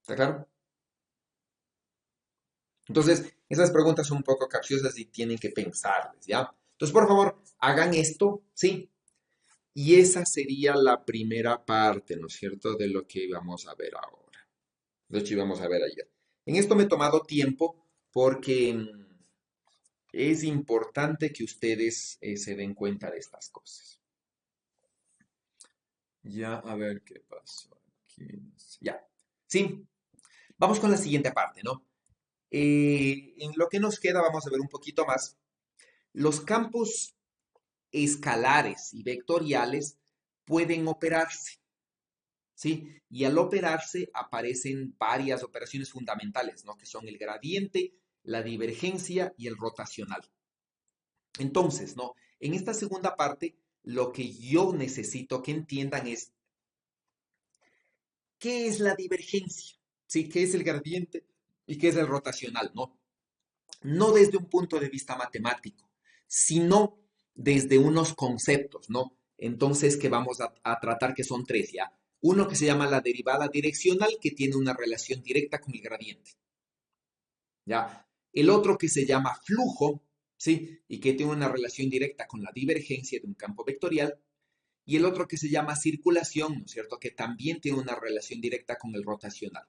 ¿Está claro? Entonces, esas preguntas son un poco capciosas y tienen que pensarles, ¿ya? Entonces, por favor, hagan esto, ¿sí? Y esa sería la primera parte, ¿no es cierto?, de lo que íbamos a ver ahora. De hecho, íbamos a ver ayer. En esto me he tomado tiempo porque es importante que ustedes se den cuenta de estas cosas. Ya, a ver qué pasó aquí. Ya. Sí, vamos con la siguiente parte, ¿no? En lo que nos queda, vamos a ver un poquito más. Los campos escalares y vectoriales pueden operarse, ¿sí? Y al operarse aparecen varias operaciones fundamentales, ¿no? Que son el gradiente, la divergencia y el rotacional. Entonces, ¿no? En esta segunda parte, lo que yo necesito que entiendan es qué es la divergencia, ¿sí? ¿Qué es el gradiente y qué es el rotacional, ¿no? No desde un punto de vista matemático, sino desde unos conceptos, ¿no? Entonces, que vamos a tratar que son tres, ¿ya? Uno que se llama la derivada direccional, que tiene una relación directa con el gradiente, ¿ya? El otro que se llama flujo, ¿sí? Y que tiene una relación directa con la divergencia de un campo vectorial. Y el otro que se llama circulación, ¿no es cierto? Que también tiene una relación directa con el rotacional.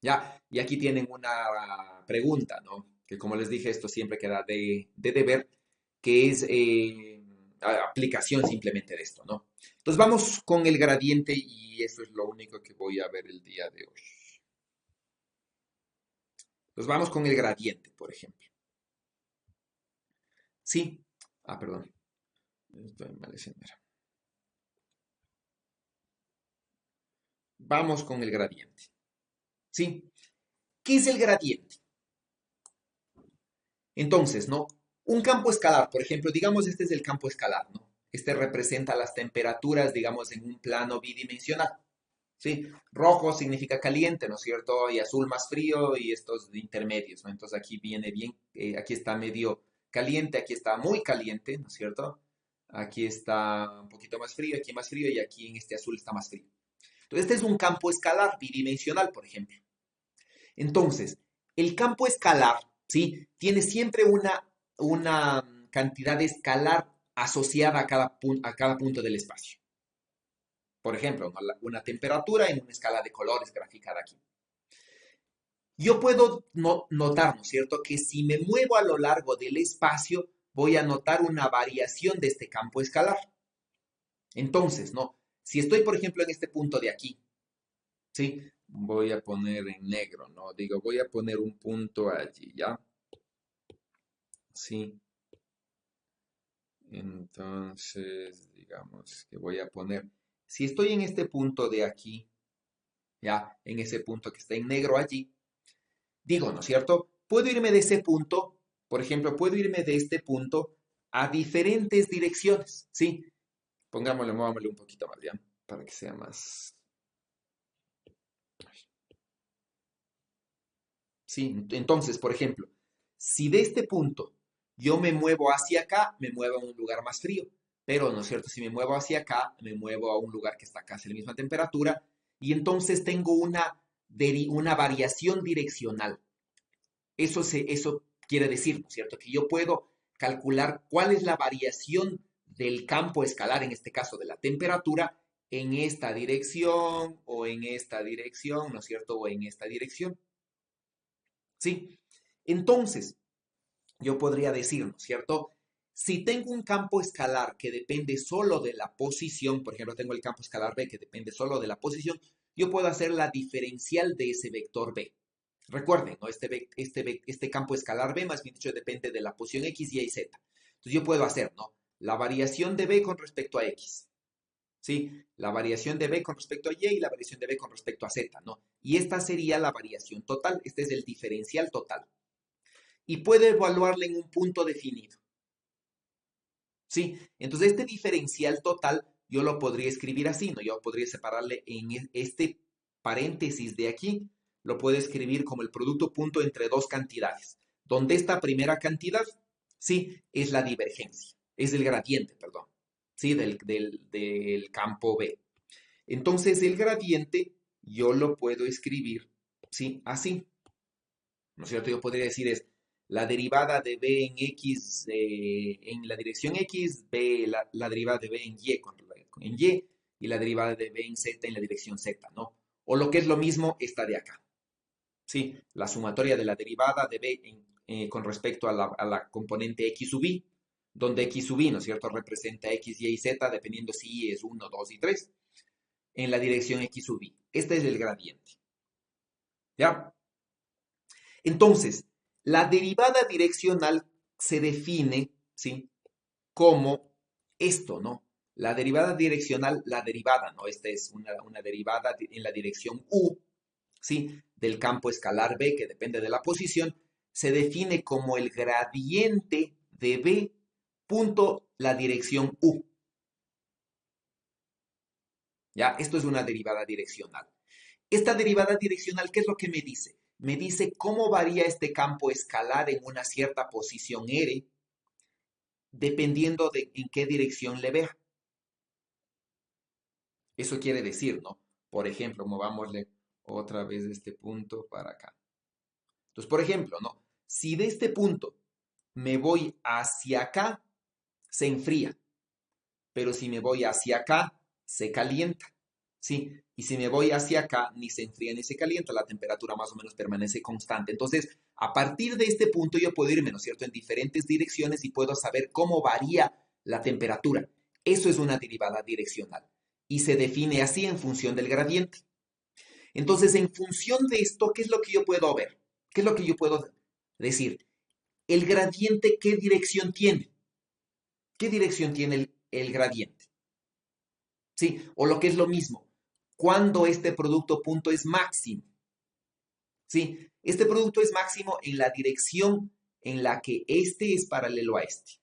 ¿Ya? Y aquí tienen una pregunta, ¿no? Que como les dije, esto siempre queda de deber, que es aplicación simplemente de esto, ¿no? Entonces vamos con el gradiente y eso es lo único que voy a ver el día de hoy. Entonces vamos con el gradiente, por ejemplo. Sí. Ah, perdón. Estoy mal haciendo. Vamos con el gradiente. ¿Sí? ¿Qué es el gradiente? Entonces, ¿no? Un campo escalar, por ejemplo, digamos este es el campo escalar, ¿no? Este representa las temperaturas, digamos, en un plano bidimensional, ¿sí? Rojo significa caliente, ¿no es cierto? Y azul más frío y estos intermedios, ¿no? Entonces aquí viene bien, aquí está medio caliente, aquí está muy caliente, ¿no es cierto? Aquí está un poquito más frío, aquí más frío y aquí en este azul está más frío. Entonces este es un campo escalar bidimensional, por ejemplo. Entonces, el campo escalar, ¿sí? Tiene siempre una cantidad escalar asociada a cada punto del espacio. Por ejemplo, una temperatura en una escala de colores graficada aquí. Yo puedo notar, ¿no es cierto?, que si me muevo a lo largo del espacio, voy a notar una variación de este campo escalar. Entonces, ¿no? Si estoy, por ejemplo, en este punto de aquí, ¿sí? Voy a poner en negro, ¿no? Digo, voy a poner un punto allí, ¿ya? Sí. Entonces, digamos que voy a poner, si estoy en este punto de aquí, ¿ya? En ese punto que está en negro allí, digo, ¿no es cierto? Puedo irme de ese punto, por ejemplo, puedo irme de este punto a diferentes direcciones, ¿sí? Pongámosle, movámosle un poquito más, ¿ya? Para que sea más... Sí, entonces, por ejemplo, si de este punto yo me muevo hacia acá, me muevo a un lugar más frío. Pero, ¿no es cierto? Si me muevo hacia acá, me muevo a un lugar que está casi a la misma temperatura y entonces tengo una variación direccional. Eso quiere decir, ¿no es cierto? Que yo puedo calcular cuál es la variación del campo escalar, en este caso de la temperatura, en esta dirección o en esta dirección, ¿no es cierto? O en esta dirección. ¿Sí? Entonces, yo podría decir, ¿no es cierto? Si tengo un campo escalar que depende solo de la posición, por ejemplo, tengo el campo escalar B que depende solo de la posición, yo puedo hacer la diferencial de ese vector B. Recuerden, ¿no? Este campo escalar B, más bien dicho, depende de la posición X, Y y Z. Entonces yo puedo hacer, ¿no? La variación de B con respecto a X. ¿Sí? La variación de B con respecto a Y y la variación de B con respecto a Z, ¿no? Y esta sería la variación total. Este es el diferencial total. Y puedo evaluarla en un punto definido. ¿Sí? Entonces este diferencial total yo lo podría escribir así, ¿no? Yo podría separarle en este paréntesis de aquí, lo puedo escribir como el producto punto entre dos cantidades, donde esta primera cantidad, sí, es la divergencia, es el gradiente, perdón, sí, del campo B. Entonces el gradiente yo lo puedo escribir, sí, así, ¿no es cierto? Yo podría decir es la derivada de b en x en la dirección x, la derivada de b en y y la derivada de b en z en la dirección z, ¿no? O lo que es lo mismo, esta de acá. ¿Sí? La sumatoria de la derivada de b con respecto a la componente x sub i, donde x sub i, ¿no es cierto?, representa x, y y z, dependiendo si y es 1, 2 y 3, en la dirección x sub i. Este es el gradiente. ¿Ya? Entonces, la derivada direccional se define, ¿sí?, como esto, ¿no? La derivada direccional, la derivada, ¿no? Esta es una derivada en la dirección u, ¿sí?, del campo escalar B, que depende de la posición, se define como el gradiente de B punto la dirección u. ¿Ya? Esto es una derivada direccional. Esta derivada direccional, ¿qué es lo que me dice? Me dice cómo varía este campo escalar en una cierta posición R, dependiendo de en qué dirección le vea. Eso quiere decir, ¿no? Por ejemplo, movámosle otra vez de este punto para acá. Entonces, por ejemplo, ¿no? Si de este punto me voy hacia acá, se enfría. Pero si me voy hacia acá, se calienta. ¿Sí? Y si me voy hacia acá, ni se enfría ni se calienta, la temperatura más o menos permanece constante. Entonces, a partir de este punto yo puedo irme, ¿no es cierto?, en diferentes direcciones y puedo saber cómo varía la temperatura. Eso es una derivada direccional y se define así en función del gradiente. Entonces, en función de esto, ¿qué es lo que yo puedo ver? ¿Qué es lo que yo puedo decir? El gradiente, ¿qué dirección tiene? ¿Qué dirección tiene el gradiente? ¿Sí? O lo que es lo mismo, cuando este producto punto es máximo. ¿Sí? Este producto es máximo en la dirección en la que este es paralelo a este.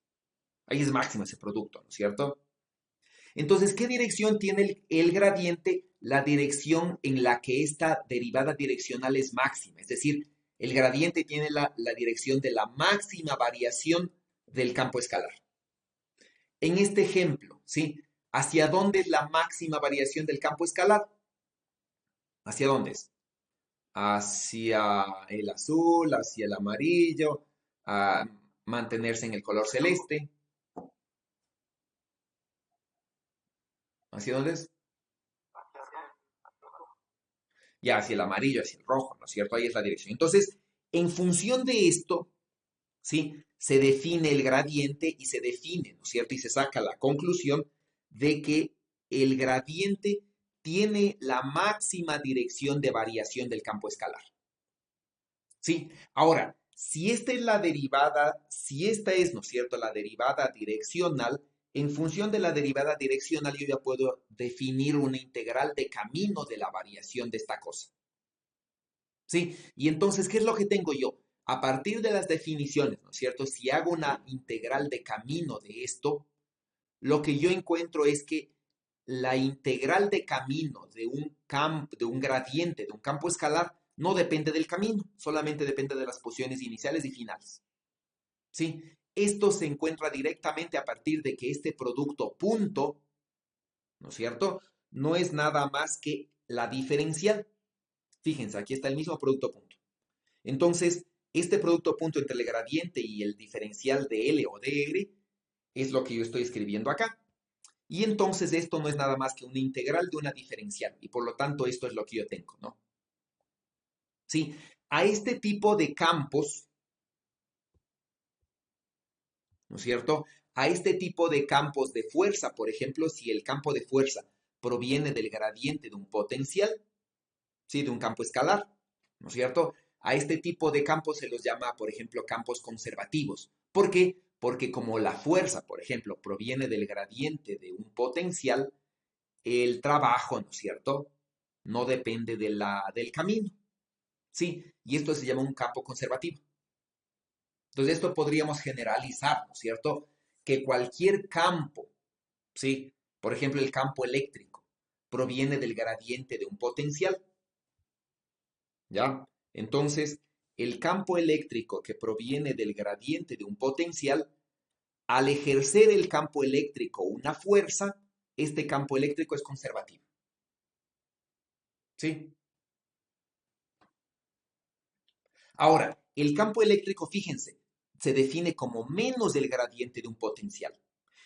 Ahí es máximo ese producto, ¿no es cierto? Entonces, ¿qué dirección tiene el gradiente? La dirección en la que esta derivada direccional es máxima. Es decir, el gradiente tiene la dirección de la máxima variación del campo escalar. En este ejemplo, ¿sí? ¿Hacia dónde es la máxima variación del campo escalar? ¿Hacia dónde es? Hacia el azul, hacia el amarillo, a mantenerse en el color celeste. ¿Hacia dónde es? Ya, hacia el amarillo, hacia el rojo, ¿no es cierto? Ahí es la dirección. Entonces, en función de esto, ¿sí?, se define el gradiente y se define, ¿no es cierto? Y se saca la conclusión de que el gradiente tiene la máxima dirección de variación del campo escalar. ¿Sí? Ahora, si esta es la derivada, si esta es, ¿no es cierto?, la derivada direccional, en función de la derivada direccional yo ya puedo definir una integral de camino de la variación de esta cosa. ¿Sí? Y entonces, ¿qué es lo que tengo yo? A partir de las definiciones, ¿no es cierto? Si hago una integral de camino de esto, lo que yo encuentro es que la integral de camino de un gradiente, de un campo escalar, no depende del camino, solamente depende de las posiciones iniciales y finales. ¿Sí? Esto se encuentra directamente a partir de que este producto punto, ¿no es cierto? No es nada más que la diferencial. Fíjense, aquí está el mismo producto punto. Entonces, este producto punto entre el gradiente y el diferencial de L o de R es lo que yo estoy escribiendo acá. Y entonces esto no es nada más que una integral de una diferencial. Y por lo tanto, esto es lo que yo tengo, ¿no? Sí, a este tipo de campos, ¿no es cierto? A este tipo de campos de fuerza, por ejemplo, si el campo de fuerza proviene del gradiente de un potencial, ¿sí? De un campo escalar, ¿no es cierto? A este tipo de campos se los llama, por ejemplo, campos conservativos. ¿Por qué? Porque como la fuerza, por ejemplo, proviene del gradiente de un potencial, el trabajo, ¿no es cierto? No depende del camino, ¿sí? Y esto se llama un campo conservativo. Entonces, esto podríamos generalizar, ¿no es cierto? Que cualquier campo, ¿sí? Por ejemplo, el campo eléctrico proviene del gradiente de un potencial, ¿ya? Entonces, el campo eléctrico que proviene del gradiente de un potencial, al ejercer el campo eléctrico una fuerza, este campo eléctrico es conservativo, ¿sí? Ahora, el campo eléctrico, fíjense, se define como menos del gradiente de un potencial.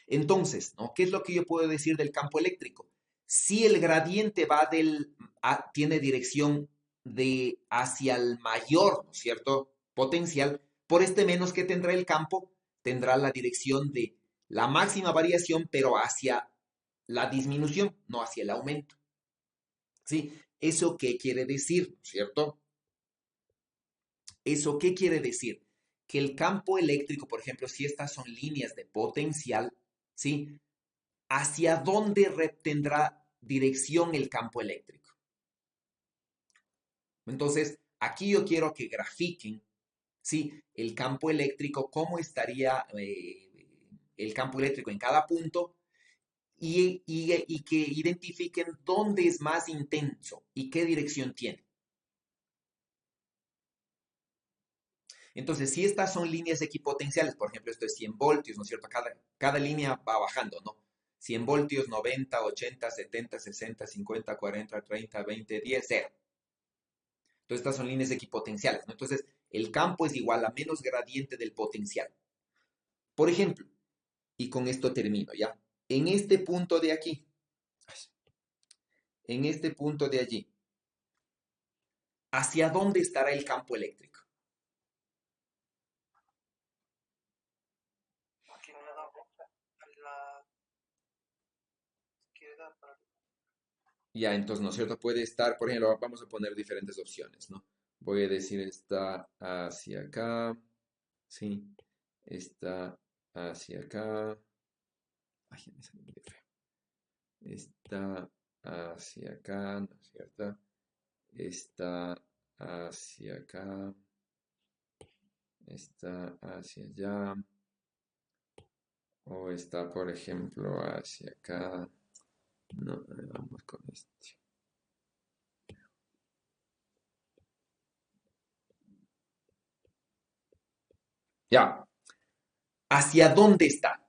Entonces, ¿no? ¿Qué es lo que yo puedo decir del campo eléctrico? Si el gradiente tiene dirección de hacia el mayor, ¿no es cierto? Potencial, por este menos que tendrá el campo, tendrá la dirección de la máxima variación, pero hacia la disminución, no hacia el aumento. ¿Sí? ¿Eso qué quiere decir? ¿No es cierto? ¿Eso qué quiere decir? Que el campo eléctrico, por ejemplo, si estas son líneas de potencial, ¿sí? ¿Hacia dónde tendrá dirección el campo eléctrico? Entonces, aquí yo quiero que grafiquen, ¿sí? El campo eléctrico, cómo estaría el campo eléctrico en cada punto y que identifiquen dónde es más intenso y qué dirección tiene. Entonces, si estas son líneas equipotenciales, por ejemplo, esto es 100 voltios, ¿no es cierto? Cada línea va bajando, ¿no? 100 voltios, 90, 80, 70, 60, 50, 40, 30, 20, 10, 0. Entonces, estas son líneas equipotenciales, ¿no? Entonces, el campo es igual a menos gradiente del potencial. Por ejemplo, y con esto termino, ¿ya? En este punto de aquí, en este punto de allí, ¿hacia dónde estará el campo eléctrico? Aquí me da a la izquierda para Ya, entonces, ¿no es cierto? Puede estar, por ejemplo, vamos a poner diferentes opciones, ¿no? Voy a decir está hacia acá, ¿sí? Está hacia acá. Ay, ya me salió muy feo. Está hacia acá, ¿no es cierto? Está hacia acá. Está hacia allá. O está, por ejemplo, hacia acá. No, vamos con este. Ya. ¿Hacia dónde está?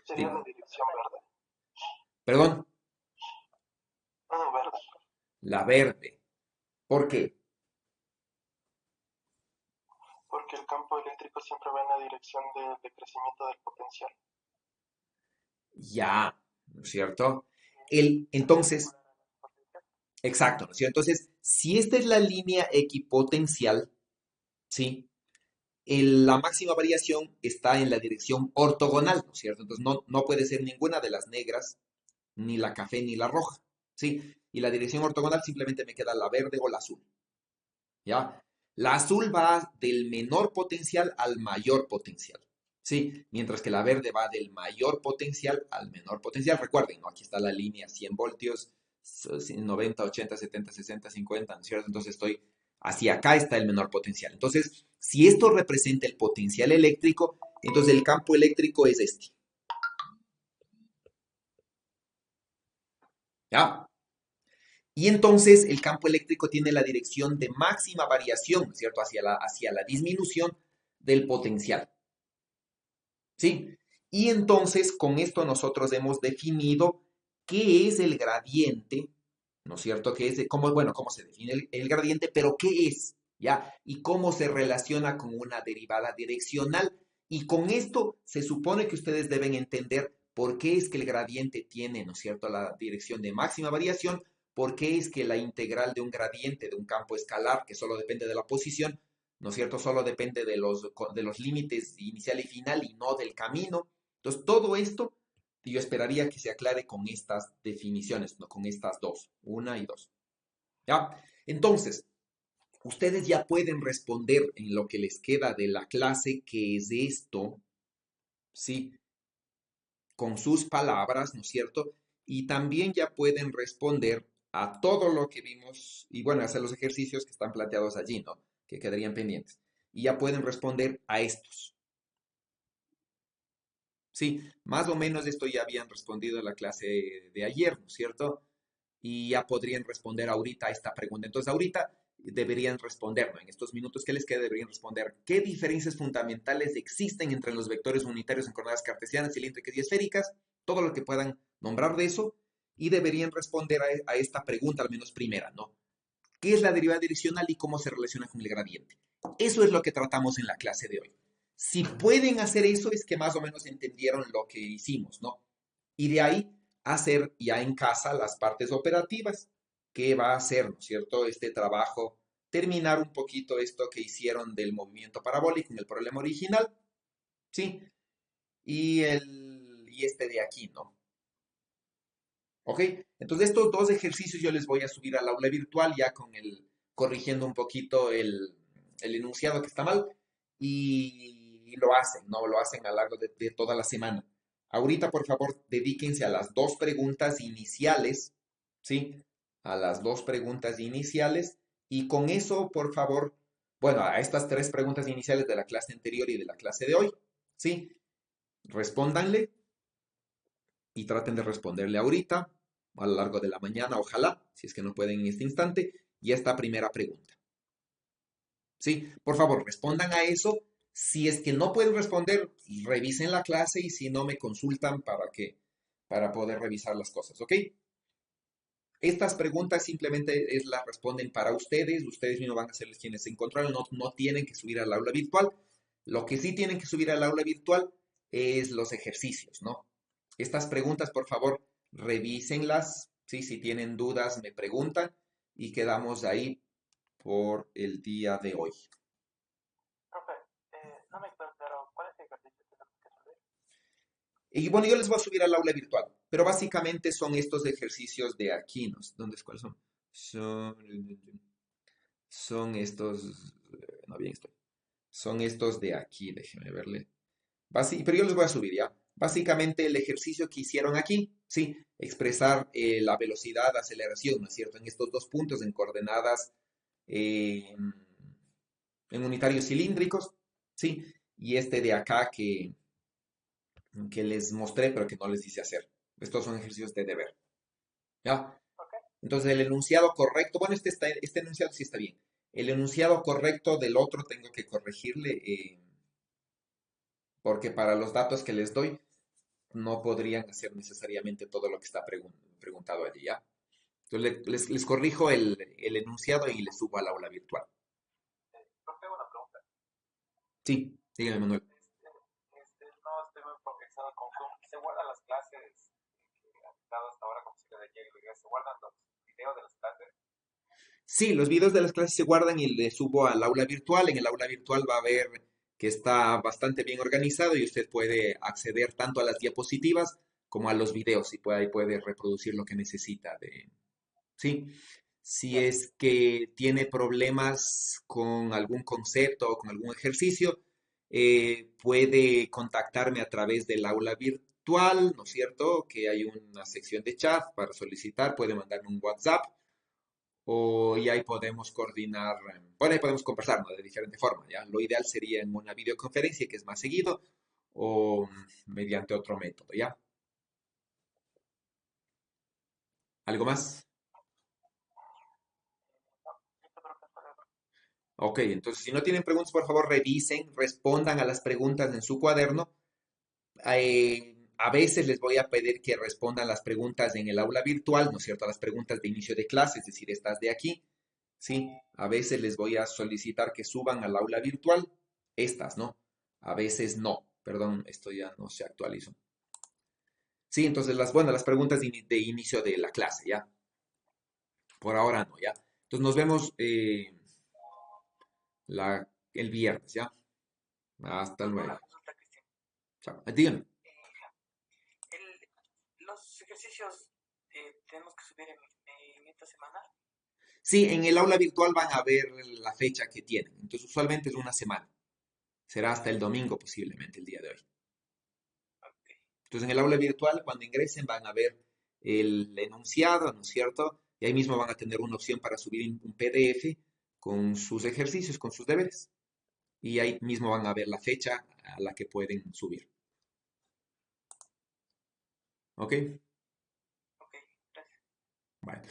Sería la dirección verde. Perdón, No, verde. la verde. ¿Por qué? Porque el campo eléctrico siempre va en la dirección de crecimiento del potencial. Ya, ¿no es cierto? Entonces, exacto, ¿no es cierto? Entonces, si esta es la línea equipotencial, ¿sí? La máxima variación está en la dirección ortogonal, ¿no es cierto? Entonces, no puede ser ninguna de las negras, ni la café, ni la roja, ¿sí? Y la dirección ortogonal simplemente me queda la verde o la azul, ¿ya? La azul va del menor potencial al mayor potencial, ¿sí? Mientras que la verde va del mayor potencial al menor potencial. Recuerden, ¿no? Aquí está la línea 100 voltios, 90, 80, 70, 60, 50, ¿no es cierto? Entonces hacia acá está el menor potencial. Entonces, si esto representa el potencial eléctrico, entonces el campo eléctrico es este. ¿Ya? Y entonces el campo eléctrico tiene la dirección de máxima variación, ¿cierto? Hacia la disminución del potencial. ¿Sí? Y entonces con esto nosotros hemos definido qué es el gradiente, ¿no es cierto? Cómo se define el gradiente, pero qué es, ¿ya? Y cómo se relaciona con una derivada direccional. Y con esto se supone que ustedes deben entender por qué es que el gradiente tiene, ¿no es cierto?, la dirección de máxima variación, por qué es que la integral de un gradiente de un campo escalar, que solo depende de la posición, ¿no es cierto? Solo depende de los límites inicial y final y no del camino. Entonces, todo esto yo esperaría que se aclare con estas definiciones, ¿no? Con estas dos, una y dos. ¿Ya? Entonces, ustedes ya pueden responder en lo que les queda de la clase, que es esto, ¿sí? Con sus palabras, ¿no es cierto? Y también ya pueden responder a todo lo que vimos y bueno, hacer los ejercicios que están planteados allí, ¿no? Que quedarían pendientes. Y ya pueden responder a estos. Sí, más o menos esto ya habían respondido en la clase de ayer, ¿no es cierto? Y ya podrían responder ahorita a esta pregunta. Entonces, ahorita deberían responder, ¿no? En estos minutos que les queda, deberían responder qué diferencias fundamentales existen entre los vectores unitarios en coordenadas cartesianas, cilíndricas y esféricas, todo lo que puedan nombrar de eso, y deberían responder a esta pregunta, al menos primera, ¿no? ¿Qué es la derivada direccional y cómo se relaciona con el gradiente? Eso es lo que tratamos en la clase de hoy. Si pueden hacer eso, es que más o menos entendieron lo que hicimos, ¿no? Y de ahí hacer ya en casa las partes operativas, que va a hacer, ¿no es cierto? Este trabajo, terminar un poquito esto que hicieron del movimiento parabólico en el problema original, ¿sí? Y este de aquí, ¿no? ¿Ok? Entonces estos dos ejercicios yo les voy a subir al aula virtual ya corrigiendo un poquito el enunciado que está mal y lo hacen, ¿no? Lo hacen a lo largo de toda la semana. Ahorita, por favor, dedíquense a las dos preguntas iniciales, ¿sí? A las dos preguntas iniciales y con eso, por favor, bueno, a estas tres preguntas iniciales de la clase anterior y de la clase de hoy, ¿sí? Respóndanle y traten de responderle ahorita, a lo largo de la mañana, ojalá, si es que no pueden en este instante, y esta primera pregunta. ¿Sí? Por favor, respondan a eso. Si es que no pueden responder, revisen la clase y si no me consultan para poder revisar las cosas, ¿ok? Estas preguntas simplemente las responden para ustedes mismos van a ser quienes se controlan, no tienen que subir al aula virtual. Lo que sí tienen que subir al aula virtual es los ejercicios, ¿no? Estas preguntas, por favor, revísenlas, ¿sí? Si tienen dudas, me preguntan y quedamos ahí por el día de hoy. Profe, no me quedó claro, ¿cuál es el ejercicio que tenemos que hacer? Y bueno, yo les voy a subir al aula virtual, pero básicamente son estos ejercicios de aquí, ¿no? ¿Cuáles son? Son estos, no bien estoy. Son estos de aquí, déjenme verle. Pero yo les voy a subir ya. Básicamente el ejercicio que hicieron aquí, sí, expresar la velocidad, aceleración, ¿no es cierto? En estos dos puntos, en coordenadas, eh, en unitarios cilíndricos, sí, y este de acá que les mostré, pero que no les hice hacer. Estos son ejercicios de deber, ¿ya? Ok, Entonces el enunciado correcto, bueno, este enunciado sí está bien. El enunciado correcto del otro tengo que corregirle, porque para los datos que les doy no podrían hacer necesariamente todo lo que está preguntado allí, ¿ya? Entonces les corrijo el enunciado y les subo al aula virtual. profe, una pregunta. Sí, dígame, Manuel. No estoy muy progresado con Zoom. ¿Se guardan las clases que han dado hasta ahora, como si de ayer y hoy? ¿Se guardan los videos de las clases? Sí, los videos de las clases se guardan y les subo al aula virtual. En el aula virtual va a ver que está bastante bien organizado y usted puede acceder tanto a las diapositivas como a los videos y ahí puede reproducir lo que necesita ¿sí? Si Ya, es que tiene problemas con algún concepto o con algún ejercicio, puede contactarme a través del aula virtual, ¿no es cierto? Que hay una sección de chat para solicitar, puede mandarme un WhatsApp y ahí podemos coordinar, bueno, ahí podemos conversar, ¿no? De diferente forma, ¿ya? Lo ideal sería en una videoconferencia que es más seguido o mediante otro método, ¿ya? ¿Algo más? Ok, entonces si no tienen preguntas, por favor revisen, respondan a las preguntas en su cuaderno. A veces les voy a pedir que respondan las preguntas en el aula virtual, ¿no es cierto? Las preguntas de inicio de clase, es decir, estas de aquí. Sí, a veces les voy a solicitar que suban al aula virtual, estas, ¿no? A veces no, perdón, esto ya no se actualizó. Sí, entonces las preguntas de inicio de la clase, ¿ya? Por ahora no, ¿ya? Entonces nos vemos el viernes, ¿ya? Hasta Una luego. consulta, Cristian. Chao. Díganme. Los ejercicios tenemos que subir en esta semana. Sí, en el aula virtual van a ver la fecha que tienen. Entonces usualmente es una semana. Será hasta el domingo posiblemente el día de hoy. Ok. Entonces, en el aula virtual, cuando ingresen, van a ver el enunciado, ¿no es cierto? Y ahí mismo van a tener una opción para subir un PDF con sus ejercicios, con sus deberes. Y ahí mismo van a ver la fecha a la que pueden subir. ¿Ok? Ok, gracias. Bueno.